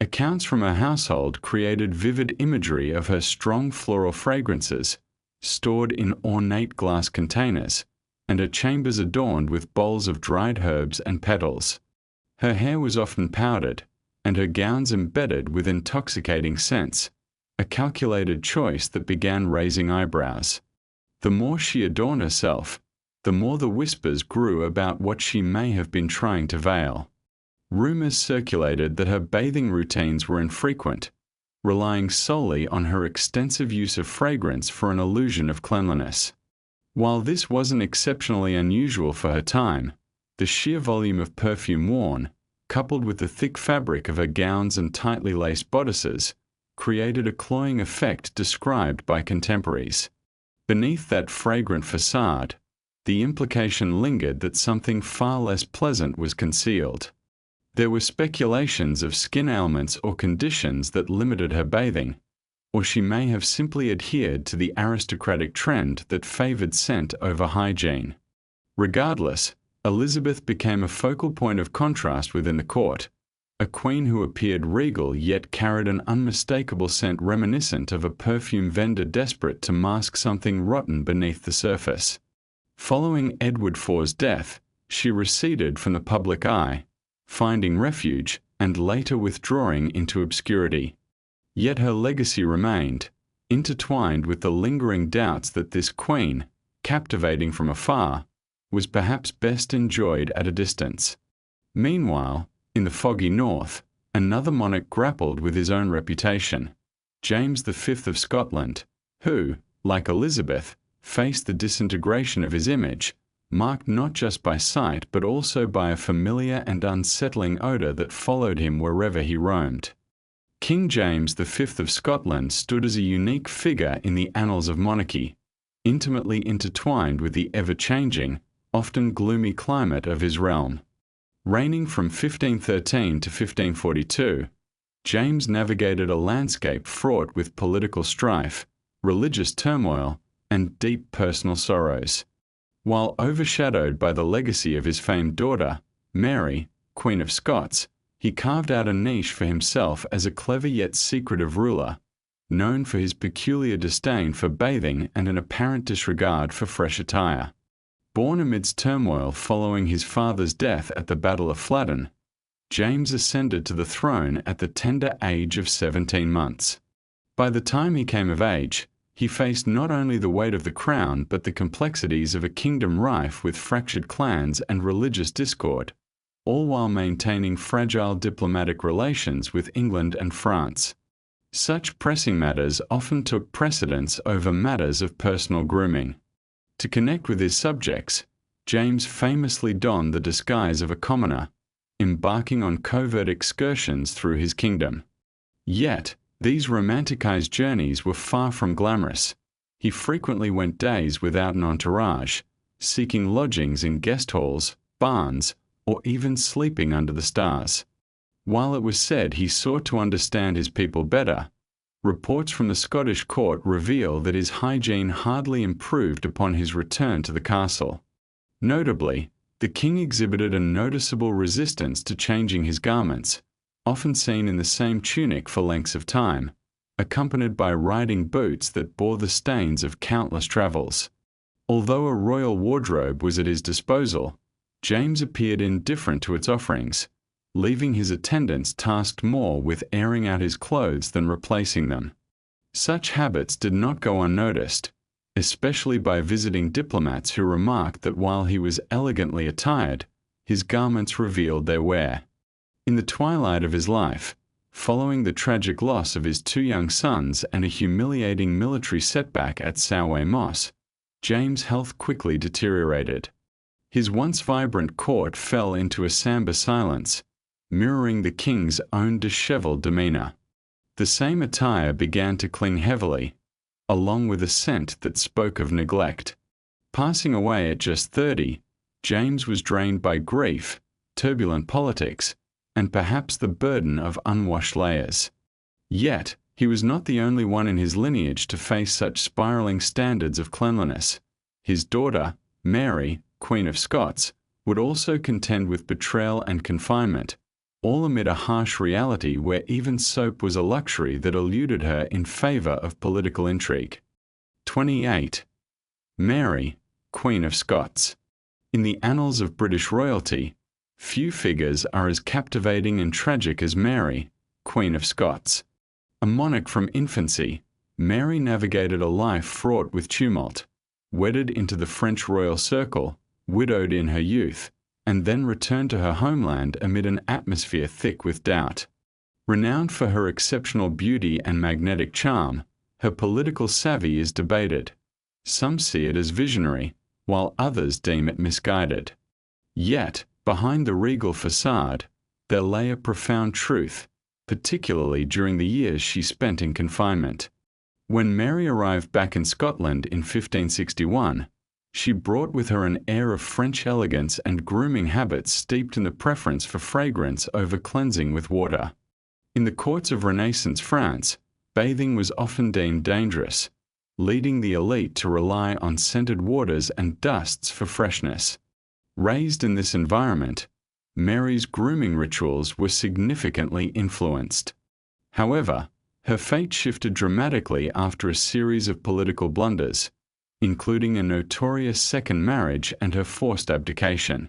Accounts from her household created vivid imagery of her strong floral fragrances, stored in ornate glass containers, and her chambers adorned with bowls of dried herbs and petals. Her hair was often powdered, and her gowns embedded with intoxicating scents, a calculated choice that began raising eyebrows. The more she adorned herself, the more the whispers grew about what she may have been trying to veil. Rumors circulated that her bathing routines were infrequent, relying solely on her extensive use of fragrance for an illusion of cleanliness. While this wasn't exceptionally unusual for her time, the sheer volume of perfume worn, coupled with the thick fabric of her gowns and tightly laced bodices, created a cloying effect described by contemporaries. Beneath that fragrant facade, the implication lingered that something far less pleasant was concealed. There were speculations of skin ailments or conditions that limited her bathing, or she may have simply adhered to the aristocratic trend that favored scent over hygiene. Regardless, Elizabeth became a focal point of contrast within the court, a queen who appeared regal yet carried an unmistakable scent reminiscent of a perfume vendor desperate to mask something rotten beneath the surface. Following Edward IV's death, she receded from the public eye, finding refuge and later withdrawing into obscurity. Yet her legacy remained, intertwined with the lingering doubts that this queen, captivating from afar, was perhaps best enjoyed at a distance. Meanwhile, in the foggy north, another monarch grappled with his own reputation, James V of Scotland, who, like Elizabeth, faced the disintegration of his image, marked not just by sight but also by a familiar and unsettling odour that followed him wherever he roamed. King James V of Scotland stood as a unique figure in the annals of monarchy, intimately intertwined with the ever-changing, often gloomy climate of his realm. Reigning from 1513 to 1542, James navigated a landscape fraught with political strife, religious turmoil, and deep personal sorrows. While overshadowed by the legacy of his famed daughter, Mary, Queen of Scots, he carved out a niche for himself as a clever yet secretive ruler, known for his peculiar disdain for bathing and an apparent disregard for fresh attire. Born amidst turmoil following his father's death at the Battle of Flodden, James ascended to the throne at the tender age of 17 months. By the time he came of age, he faced not only the weight of the crown but the complexities of a kingdom rife with fractured clans and religious discord, all while maintaining fragile diplomatic relations with England and France. Such pressing matters often took precedence over matters of personal grooming. To connect with his subjects, James famously donned the disguise of a commoner, embarking on covert excursions through his kingdom. Yet, these romanticized journeys were far from glamorous. He frequently went days without an entourage, seeking lodgings in guest halls, barns, or even sleeping under the stars. While it was said he sought to understand his people better, reports from the Scottish court reveal that his hygiene hardly improved upon his return to the castle. Notably, the king exhibited a noticeable resistance to changing his garments, often seen in the same tunic for lengths of time, accompanied by riding boots that bore the stains of countless travels. Although a royal wardrobe was at his disposal, James appeared indifferent to its offerings, leaving his attendants tasked more with airing out his clothes than replacing them. Such habits did not go unnoticed, especially by visiting diplomats who remarked that while he was elegantly attired, his garments revealed their wear. In the twilight of his life, following the tragic loss of his 2 young sons and a humiliating military setback at Sauway Moss, James' health quickly deteriorated. His once vibrant court fell into a somber silence, mirroring the king's own disheveled demeanor. The same attire began to cling heavily, along with a scent that spoke of neglect. Passing away at just 30, James was drained by grief, turbulent politics, and perhaps the burden of unwashed layers. Yet, he was not the only one in his lineage to face such spiraling standards of cleanliness. His daughter, Mary, Queen of Scots, would also contend with betrayal and confinement, all amid a harsh reality where even soap was a luxury that eluded her in favour of political intrigue. 28. Mary, Queen of Scots. In the annals of British royalty, few figures are as captivating and tragic as Mary, Queen of Scots. A monarch from infancy, Mary navigated a life fraught with tumult, wedded into the French royal circle, widowed in her youth, and then returned to her homeland amid an atmosphere thick with doubt. Renowned for her exceptional beauty and magnetic charm, her political savvy is debated. Some see it as visionary, while others deem it misguided. Yet, behind the regal facade, there lay a profound truth, particularly during the years she spent in confinement. When Mary arrived back in Scotland in 1561, she brought with her an air of French elegance and grooming habits steeped in the preference for fragrance over cleansing with water. In the courts of Renaissance France, bathing was often deemed dangerous, leading the elite to rely on scented waters and dusts for freshness. Raised in this environment, Mary's grooming rituals were significantly influenced. However, her fate shifted dramatically after a series of political blunders, including a notorious second marriage and her forced abdication.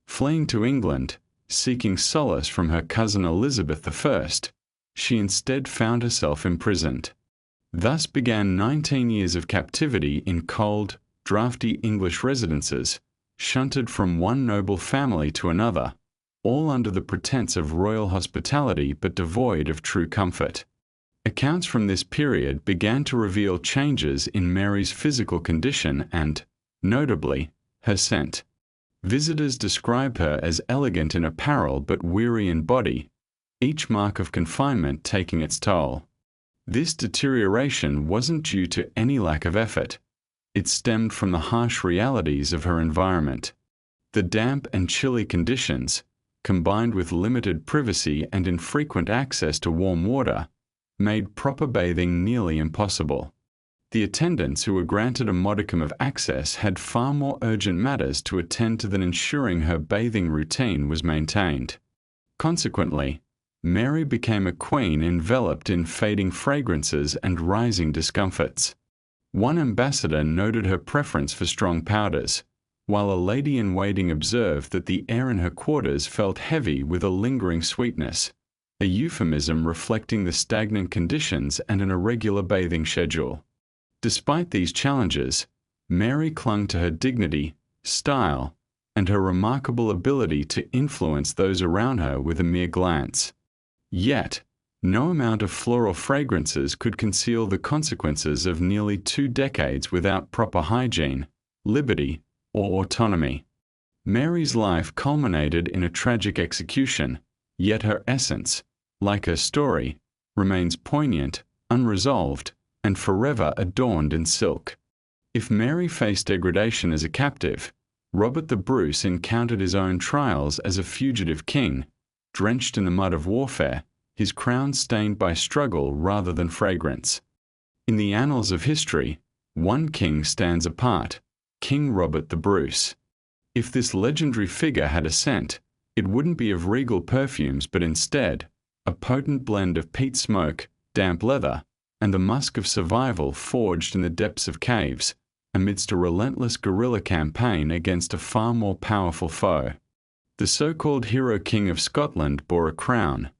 Fleeing to England, seeking solace from her cousin Elizabeth I, she instead found herself imprisoned. Thus began 19 years of captivity in cold, drafty English residences, shunted from one noble family to another, all under the pretense of royal hospitality but devoid of true comfort. Accounts from this period began to reveal changes in Mary's physical condition and, notably, her scent. Visitors describe her as elegant in apparel but weary in body, each mark of confinement taking its toll. This deterioration wasn't due to any lack of effort. It stemmed from the harsh realities of her environment. The damp and chilly conditions, combined with limited privacy and infrequent access to warm water, made proper bathing nearly impossible. The attendants who were granted a modicum of access had far more urgent matters to attend to than ensuring her bathing routine was maintained. Consequently, Mary became a queen enveloped in fading fragrances and rising discomforts. One ambassador noted her preference for strong powders, while a lady-in-waiting observed that the air in her quarters felt heavy with a lingering sweetness, a euphemism reflecting the stagnant conditions and an irregular bathing schedule. Despite these challenges, Mary clung to her dignity, style, and her remarkable ability to influence those around her with a mere glance. Yet, no amount of floral fragrances could conceal the consequences of nearly 2 decades without proper hygiene, liberty, or autonomy. Mary's life culminated in a tragic execution, yet her essence, like her story, remains poignant, unresolved, and forever adorned in silk. If Mary faced degradation as a captive, Robert the Bruce encountered his own trials as a fugitive king, drenched in the mud of warfare, his crown stained by struggle rather than fragrance. In the annals of history, one king stands apart, King Robert the Bruce. If this legendary figure had a scent, it wouldn't be of regal perfumes but instead a potent blend of peat smoke, damp leather, and the musk of survival forged in the depths of caves, amidst a relentless guerrilla campaign against a far more powerful foe. The so-called hero king of Scotland bore a crown,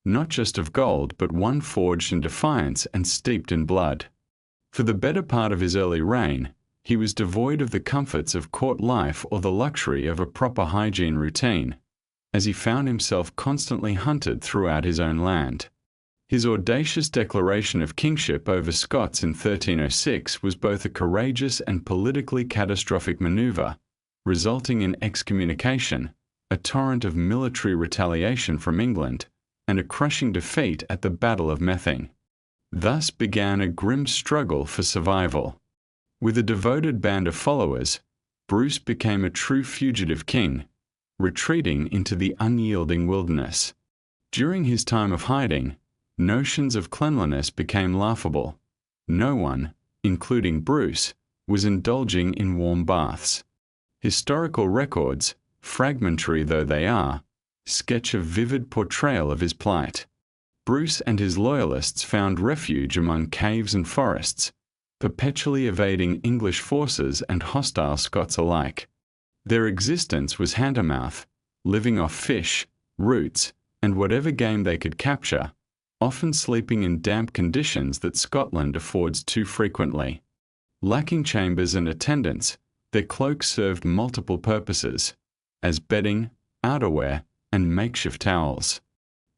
not just of gold but one forged in defiance and steeped in blood. For the better part of his early reign, he was devoid of the comforts of court life or the luxury of a proper hygiene routine, as he found himself constantly hunted throughout his own land. His audacious declaration of kingship over Scots in 1306 was both a courageous and politically catastrophic maneuver, resulting in excommunication, a torrent of military retaliation from England, and a crushing defeat at the Battle of Mething. Thus began a grim struggle for survival. With a devoted band of followers, Bruce became a true fugitive king, retreating into the unyielding wilderness. During his time of hiding, notions of cleanliness became laughable. No one, including Bruce, was indulging in warm baths. Historical records, fragmentary though they are, sketch a vivid portrayal of his plight. Bruce and his loyalists found refuge among caves and forests, perpetually evading English forces and hostile Scots alike. Their existence was hand-to-mouth, living off fish, roots, and whatever game they could capture, often sleeping in damp conditions that Scotland affords too frequently. Lacking chambers and attendants, their cloaks served multiple purposes, as bedding, outerwear, and makeshift towels.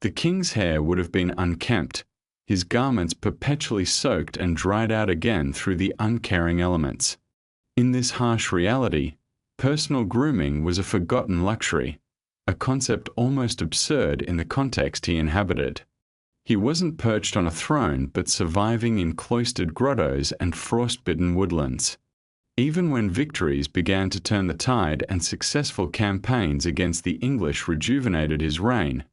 The king's hair would have been unkempt, his garments perpetually soaked and dried out again through the uncaring elements. In this harsh reality, personal grooming was a forgotten luxury, a concept almost absurd in the context he inhabited. He wasn't perched on a throne but surviving in cloistered grottos and frost-bitten woodlands. Even when victories began to turn the tide and successful campaigns against the English rejuvenated his reign,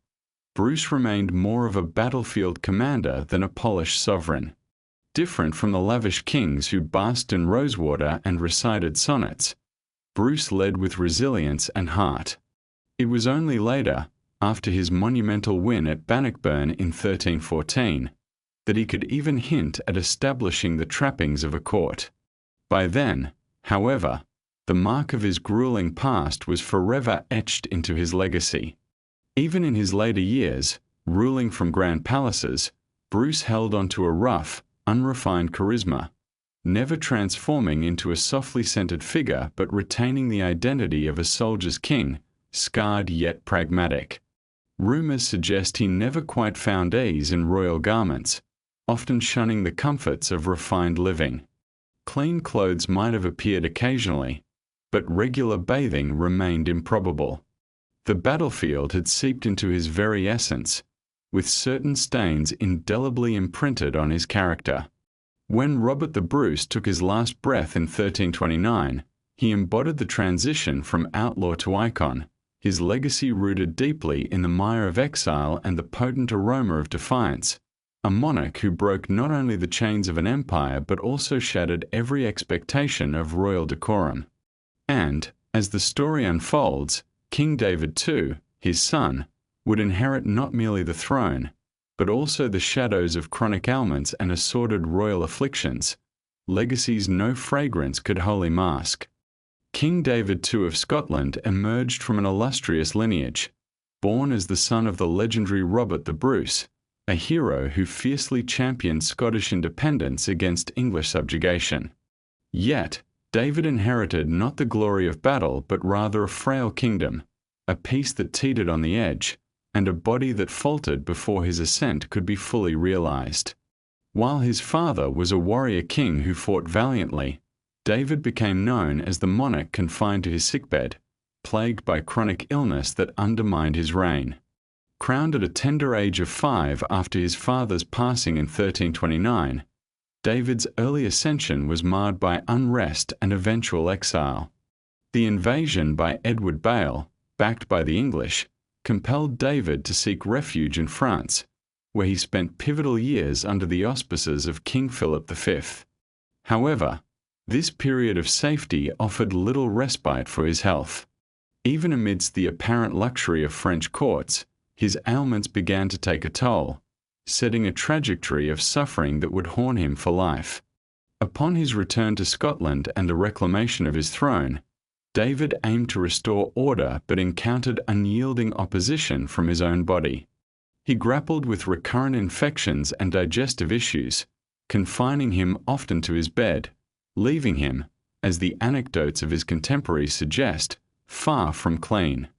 Bruce remained more of a battlefield commander than a polished sovereign. Different from the lavish kings who basked in rosewater and recited sonnets, Bruce led with resilience and heart. It was only later, after his monumental win at Bannockburn in 1314, that he could even hint at establishing the trappings of a court. By then, however, the mark of his grueling past was forever etched into his legacy. Even in his later years, ruling from grand palaces, Bruce held on to a rough, unrefined charisma, never transforming into a softly scented figure but retaining the identity of a soldier's king, scarred yet pragmatic. Rumors suggest he never quite found ease in royal garments, often shunning the comforts of refined living. Clean clothes might have appeared occasionally, but regular bathing remained improbable. The battlefield had seeped into his very essence, with certain stains indelibly imprinted on his character. When Robert the Bruce took his last breath in 1329, he embodied the transition from outlaw to icon, his legacy rooted deeply in the mire of exile and the potent aroma of defiance, a monarch who broke not only the chains of an empire but also shattered every expectation of royal decorum. And, as the story unfolds, King David too, his son, would inherit not merely the throne, but also the shadows of chronic ailments and assorted royal afflictions, legacies no fragrance could wholly mask. King David II of Scotland emerged from an illustrious lineage, born as the son of the legendary Robert the Bruce, a hero who fiercely championed Scottish independence against English subjugation. Yet, David inherited not the glory of battle but rather a frail kingdom, a peace that teetered on the edge, and a body that faltered before his ascent could be fully realized. While his father was a warrior king who fought valiantly, David became known as the monarch confined to his sickbed, plagued by chronic illness that undermined his reign. Crowned at a tender age of 5 after his father's passing in 1329, David's early ascension was marred by unrest and eventual exile. The invasion by Edward Bale, backed by the English, compelled David to seek refuge in France, where he spent pivotal years under the auspices of King Philip V. However, this period of safety offered little respite for his health. Even amidst the apparent luxury of French courts, his ailments began to take a toll, setting a trajectory of suffering that would haunt him for life. Upon his return to Scotland and the reclamation of his throne, David aimed to restore order but encountered unyielding opposition from his own body. He grappled with recurrent infections and digestive issues, confining him often to his bed, leaving him, as the anecdotes of his contemporaries suggest, far from clean.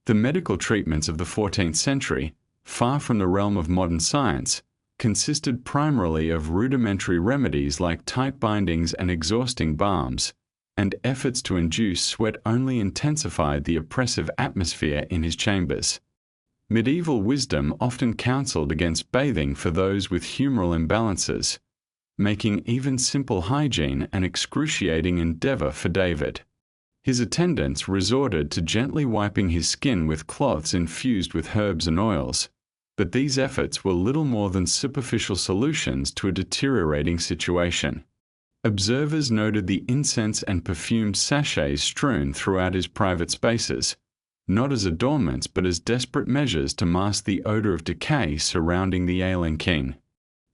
The medical treatments of the 14th century, far from the realm of modern science, consisted primarily of rudimentary remedies like tight bindings and exhausting balms, and efforts to induce sweat only intensified the oppressive atmosphere in his chambers. Medieval wisdom often counseled against bathing for those with humoral imbalances, making even simple hygiene an excruciating endeavor for David. His attendants resorted to gently wiping his skin with cloths infused with herbs and oils, But these efforts were little more than superficial solutions to a deteriorating situation. Observers noted the incense and perfumed sachets strewn throughout his private spaces, not as adornments but as desperate measures to mask the odor of decay surrounding the ailing king.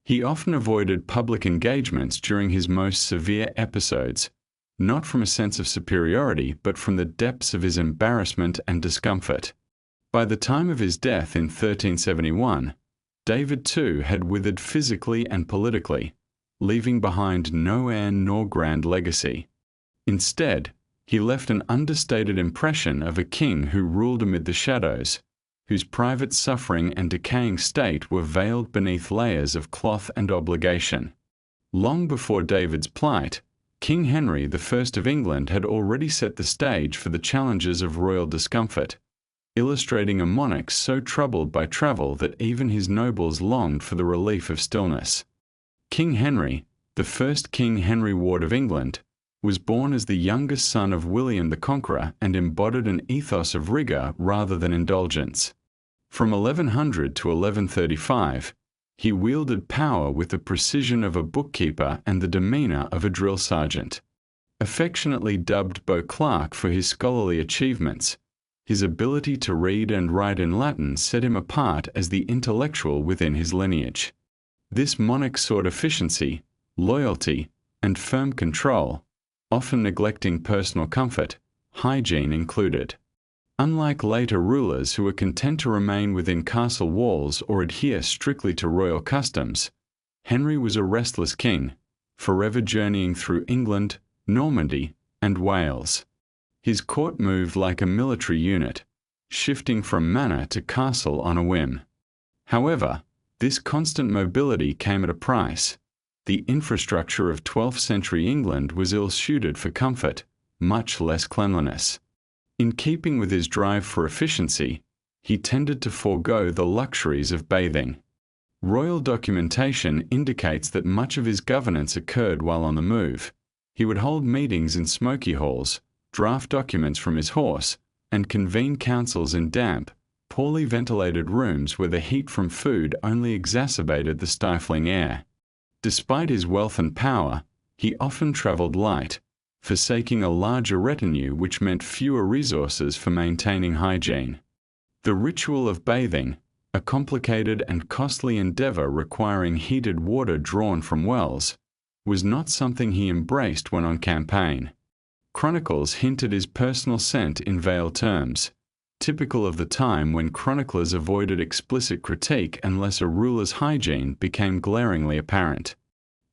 He often avoided public engagements during his most severe episodes, not from a sense of superiority but from the depths of his embarrassment and discomfort. By the time of his death in 1371, David too had withered physically and politically, leaving behind no heir nor grand legacy. Instead, he left an understated impression of a king who ruled amid the shadows, whose private suffering and decaying state were veiled beneath layers of cloth and obligation. Long before David's plight, King Henry I of England had already set the stage for the challenges of royal discomfort, illustrating a monarch so troubled by travel that even his nobles longed for the relief of stillness. King Henry, the first King Henry Ward of England, was born as the youngest son of William the Conqueror and embodied an ethos of rigor rather than indulgence. From 1100 to 1135, he wielded power with the precision of a bookkeeper and the demeanor of a drill sergeant. Affectionately dubbed Beauclerk for his scholarly achievements, his ability to read and write in Latin set him apart as the intellectual within his lineage. This monarch sought efficiency, loyalty, and firm control, often neglecting personal comfort, hygiene included. Unlike later rulers who were content to remain within castle walls or adhere strictly to royal customs, Henry was a restless king, forever journeying through England, Normandy, and Wales. His court moved like a military unit, shifting from manor to castle on a whim. However, this constant mobility came at a price. The infrastructure of 12th century England was ill-suited for comfort, much less cleanliness. In keeping with his drive for efficiency, he tended to forego the luxuries of bathing. Royal documentation indicates that much of his governance occurred while on the move. He would hold meetings in smoky halls, draft documents from his horse, and convene councils in damp, poorly ventilated rooms where the heat from food only exacerbated the stifling air. Despite his wealth and power, he often traveled light, forsaking a larger retinue which meant fewer resources for maintaining hygiene. The ritual of bathing, a complicated and costly endeavor requiring heated water drawn from wells, was not something he embraced when on campaign. Chronicles hint at his personal scent in veiled terms, typical of the time when chroniclers avoided explicit critique unless a ruler's hygiene became glaringly apparent.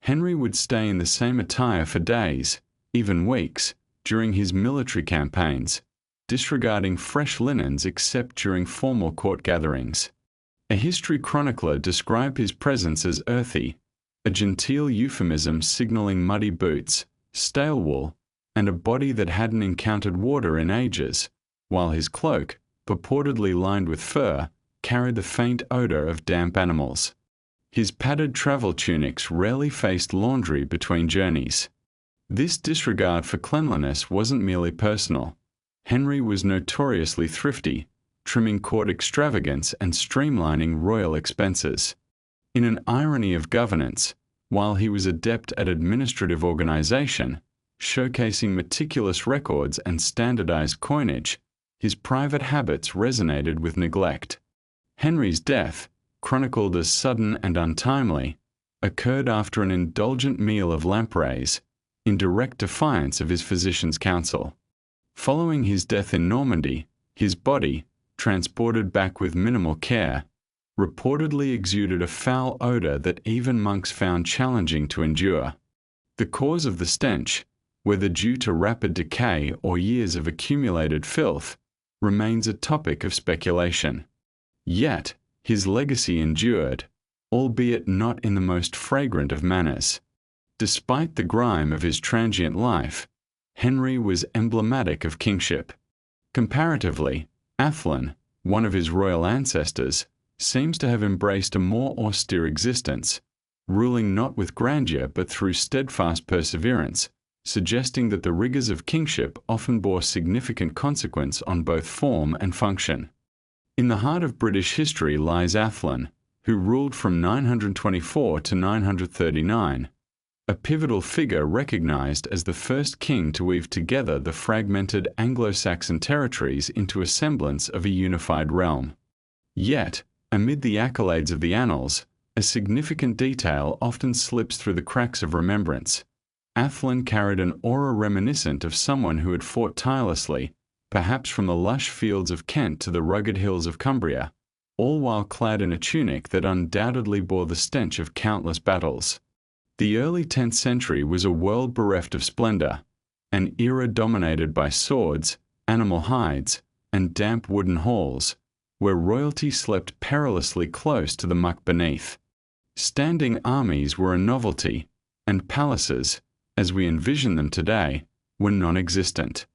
Henry would stay in the same attire for days, even weeks, during his military campaigns, disregarding fresh linens except during formal court gatherings. A history chronicler described his presence as earthy, a genteel euphemism signaling muddy boots, stale wool, and a body that hadn't encountered water in ages, while his cloak, purportedly lined with fur, carried the faint odor of damp animals. His padded travel tunics rarely faced laundry between journeys. This disregard for cleanliness wasn't merely personal. Henry was notoriously thrifty, trimming court extravagance and streamlining royal expenses. In an irony of governance, while he was adept at administrative organization, showcasing meticulous records and standardized coinage, his private habits resonated with neglect. Henry's death, chronicled as sudden and untimely, occurred after an indulgent meal of lampreys, in direct defiance of his physician's counsel. Following his death in Normandy, his body, transported back with minimal care, reportedly exuded a foul odor that even monks found challenging to endure. The cause of the stench, whether due to rapid decay or years of accumulated filth, remains a topic of speculation. Yet, his legacy endured, albeit not in the most fragrant of manners. Despite the grime of his transient life, Henry was emblematic of kingship. Comparatively, Athlone, one of his royal ancestors, seems to have embraced a more austere existence, ruling not with grandeur but through steadfast perseverance, suggesting that the rigors of kingship often bore significant consequence on both form and function. In the heart of British history lies Athlon, who ruled from 924 to 939, a pivotal figure recognized as the first king to weave together the fragmented Anglo-Saxon territories into a semblance of a unified realm. Yet, amid the accolades of the annals, a significant detail often slips through the cracks of remembrance. Athlon carried an aura reminiscent of someone who had fought tirelessly, perhaps from the lush fields of Kent to the rugged hills of Cumbria, all while clad in a tunic that undoubtedly bore the stench of countless battles. The early 10th century was a world bereft of splendor, an era dominated by swords, animal hides, and damp wooden halls, where royalty slept perilously close to the muck beneath. Standing armies were a novelty, and palaces, as we envision them today, were non-existent.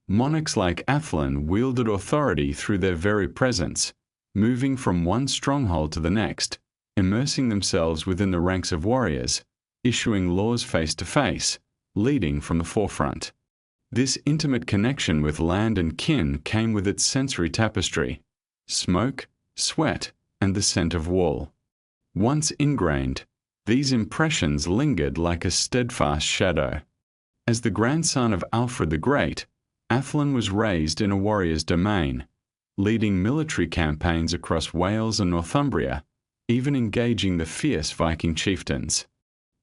Monarchs like Athlon wielded authority through their very presence, moving from one stronghold to the next, immersing themselves within the ranks of warriors, issuing laws face to face, leading from the forefront. This intimate connection with land and kin came with its sensory tapestry: smoke, sweat, and the scent of wool. Once ingrained, these impressions lingered like a steadfast shadow. As the grandson of Alfred the Great, Athlon was raised in a warrior's domain, leading military campaigns across Wales and Northumbria, even engaging the fierce Viking chieftains.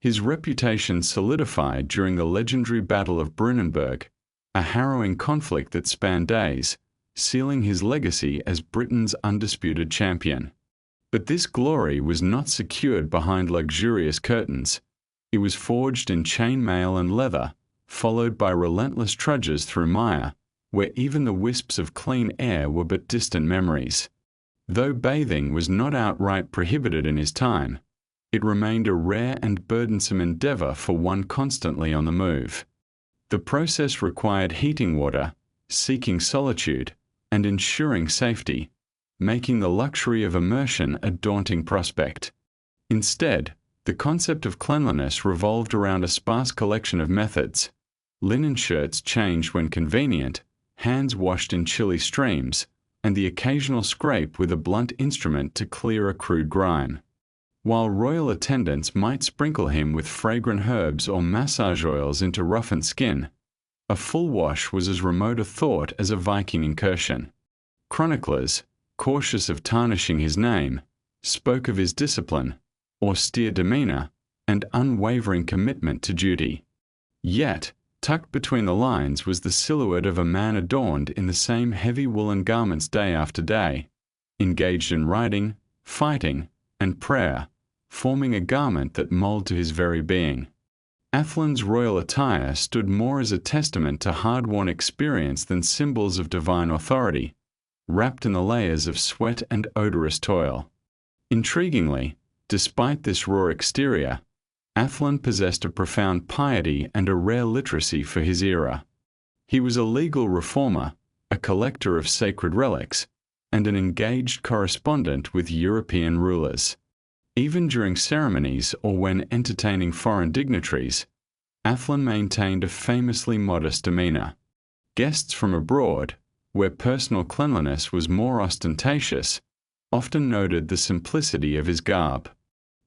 His reputation solidified during the legendary Battle of Brunanburg, a harrowing conflict that spanned days, sealing his legacy as Britain's undisputed champion. But this glory was not secured behind luxurious curtains. It was forged in chainmail and leather, followed by relentless trudges through mire, where even the wisps of clean air were but distant memories. Though bathing was not outright prohibited in his time, it remained a rare and burdensome endeavor for one constantly on the move. The process required heating water, seeking solitude, and ensuring safety, making the luxury of immersion a daunting prospect. Instead, the concept of cleanliness revolved around a sparse collection of methods: linen shirts changed when convenient, hands washed in chilly streams, and the occasional scrape with a blunt instrument to clear a crude grime. While royal attendants might sprinkle him with fragrant herbs or massage oils into roughened skin, a full wash was as remote a thought as a Viking incursion. Chroniclers, cautious of tarnishing his name, spoke of his discipline, austere demeanor, and unwavering commitment to duty. Yet, tucked between the lines was the silhouette of a man adorned in the same heavy woolen garments day after day, engaged in riding, fighting, and prayer, forming a garment that molded to his very being. Athlon's royal attire stood more as a testament to hard-won experience than symbols of divine authority, wrapped in the layers of sweat and odorous toil. Intriguingly, despite this raw exterior, Athlon possessed a profound piety and a rare literacy for his era. He was a legal reformer, a collector of sacred relics, and an engaged correspondent with European rulers. Even during ceremonies or when entertaining foreign dignitaries, Athlon maintained a famously modest demeanor. Guests from abroad, where personal cleanliness was more ostentatious, often noted the simplicity of his garb.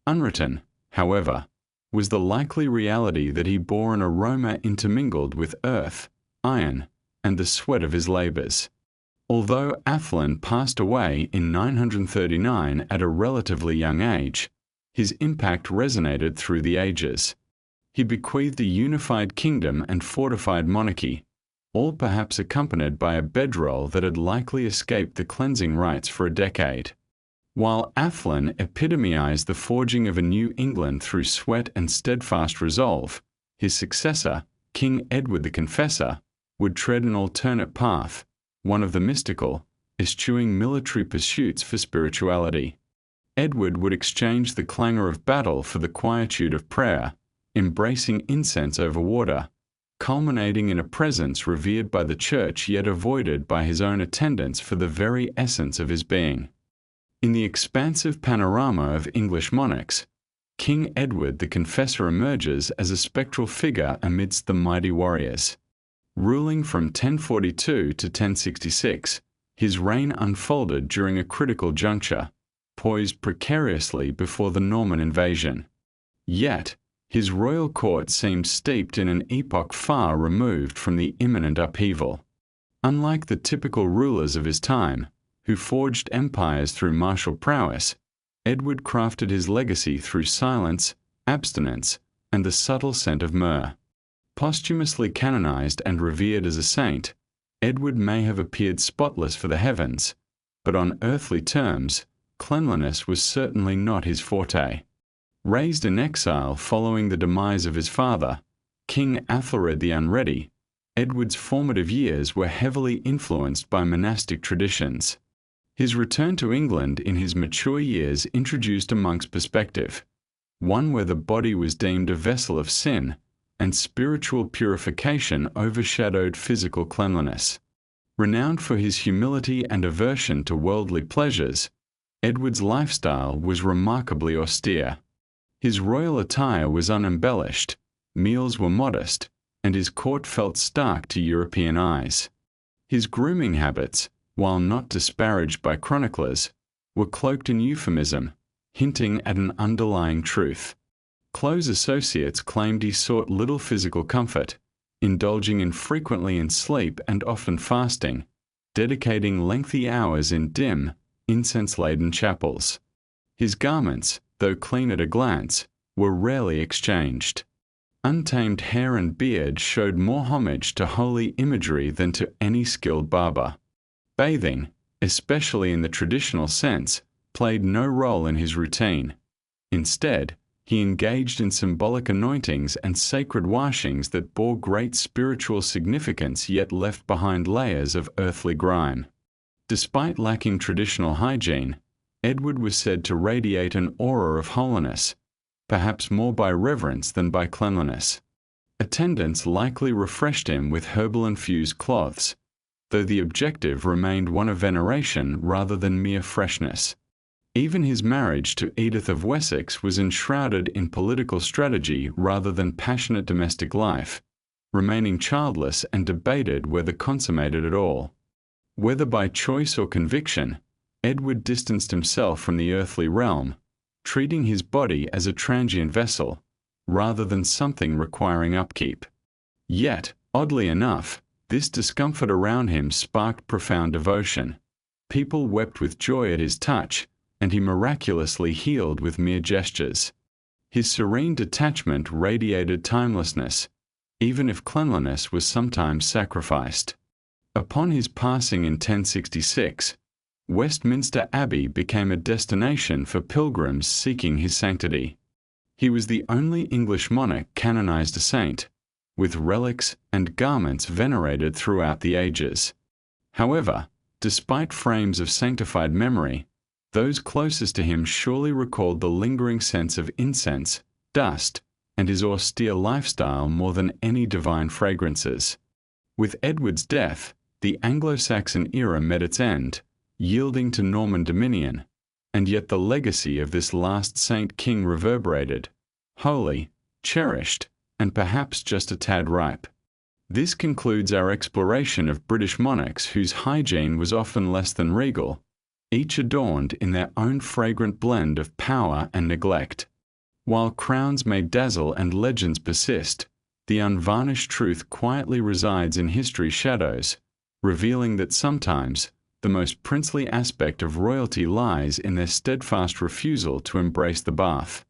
Unwritten, however, was the likely reality that he bore an aroma intermingled with earth, iron, and the sweat of his labors. Although Athlon passed away in 939 at a relatively young age, his impact resonated through the ages. He bequeathed a unified kingdom and fortified monarchy, all perhaps accompanied by a bedroll that had likely escaped the cleansing rites for a decade. While Athlon epitomized the forging of a new England through sweat and steadfast resolve, his successor, King Edward the Confessor, would tread an alternate path, one of the mystical, eschewing military pursuits for spirituality. Edward would exchange the clangor of battle for the quietude of prayer, embracing incense over water, culminating in a presence revered by the church yet avoided by his own attendants for the very essence of his being. In the expansive panorama of English monarchs, King Edward the Confessor emerges as a spectral figure amidst the mighty warriors. Ruling from 1042 to 1066, His reign unfolded during a critical juncture, poised precariously before the Norman invasion. Yet, his royal court seemed steeped in an epoch far removed from the imminent upheaval. Unlike the typical rulers of his time, who forged empires through martial prowess, Edward crafted his legacy through silence, abstinence, and the subtle scent of myrrh. Posthumously canonized and revered as a saint, Edward may have appeared spotless for the heavens, but on earthly terms, cleanliness was certainly not his forte. Raised in exile following the demise of his father, King Athelred the Unready, Edward's formative years were heavily influenced by monastic traditions. His return to England in his mature years introduced a monk's perspective, one where the body was deemed a vessel of sin, and spiritual purification overshadowed physical cleanliness. Renowned for his humility and aversion to worldly pleasures, Edward's lifestyle was remarkably austere. His royal attire was unembellished, meals were modest, and his court felt stark to European eyes. His grooming habits, while not disparaged by chroniclers, were cloaked in euphemism, hinting at an underlying truth. Close associates claimed he sought little physical comfort, indulging infrequently in sleep and often fasting, dedicating lengthy hours in dim, incense-laden chapels. His garments, though clean at a glance, were rarely exchanged. Untamed hair and beard showed more homage to holy imagery than to any skilled barber. Bathing, especially in the traditional sense, played no role in his routine. Instead, he engaged in symbolic anointings and sacred washings that bore great spiritual significance yet left behind layers of earthly grime. Despite lacking traditional hygiene, Edward was said to radiate an aura of holiness, perhaps more by reverence than by cleanliness. Attendants likely refreshed him with herbal-infused cloths, though the objective remained one of veneration rather than mere freshness. Even his marriage to Edith of Wessex was enshrouded in political strategy rather than passionate domestic life, remaining childless and debated whether consummated at all. Whether by choice or conviction, Edward distanced himself from the earthly realm, treating his body as a transient vessel, rather than something requiring upkeep. Yet, oddly enough, this discomfort around him sparked profound devotion. People wept with joy at his touch, and he miraculously healed with mere gestures. His serene detachment radiated timelessness, even if cleanliness was sometimes sacrificed. Upon his passing in 1066, Westminster Abbey became a destination for pilgrims seeking his sanctity. He was the only English monarch canonized a saint, with relics and garments venerated throughout the ages. However, despite frames of sanctified memory, those closest to him surely recalled the lingering sense of incense, dust, and his austere lifestyle more than any divine fragrances. With Edward's death, the Anglo-Saxon era met its end, yielding to Norman dominion, and yet the legacy of this last saint-king reverberated, holy, cherished, and perhaps just a tad ripe. This concludes our exploration of British monarchs whose hygiene was often less than regal, each adorned in their own fragrant blend of power and neglect. While crowns may dazzle and legends persist, the unvarnished truth quietly resides in history's shadows, revealing that sometimes the most princely aspect of royalty lies in their steadfast refusal to embrace the bath.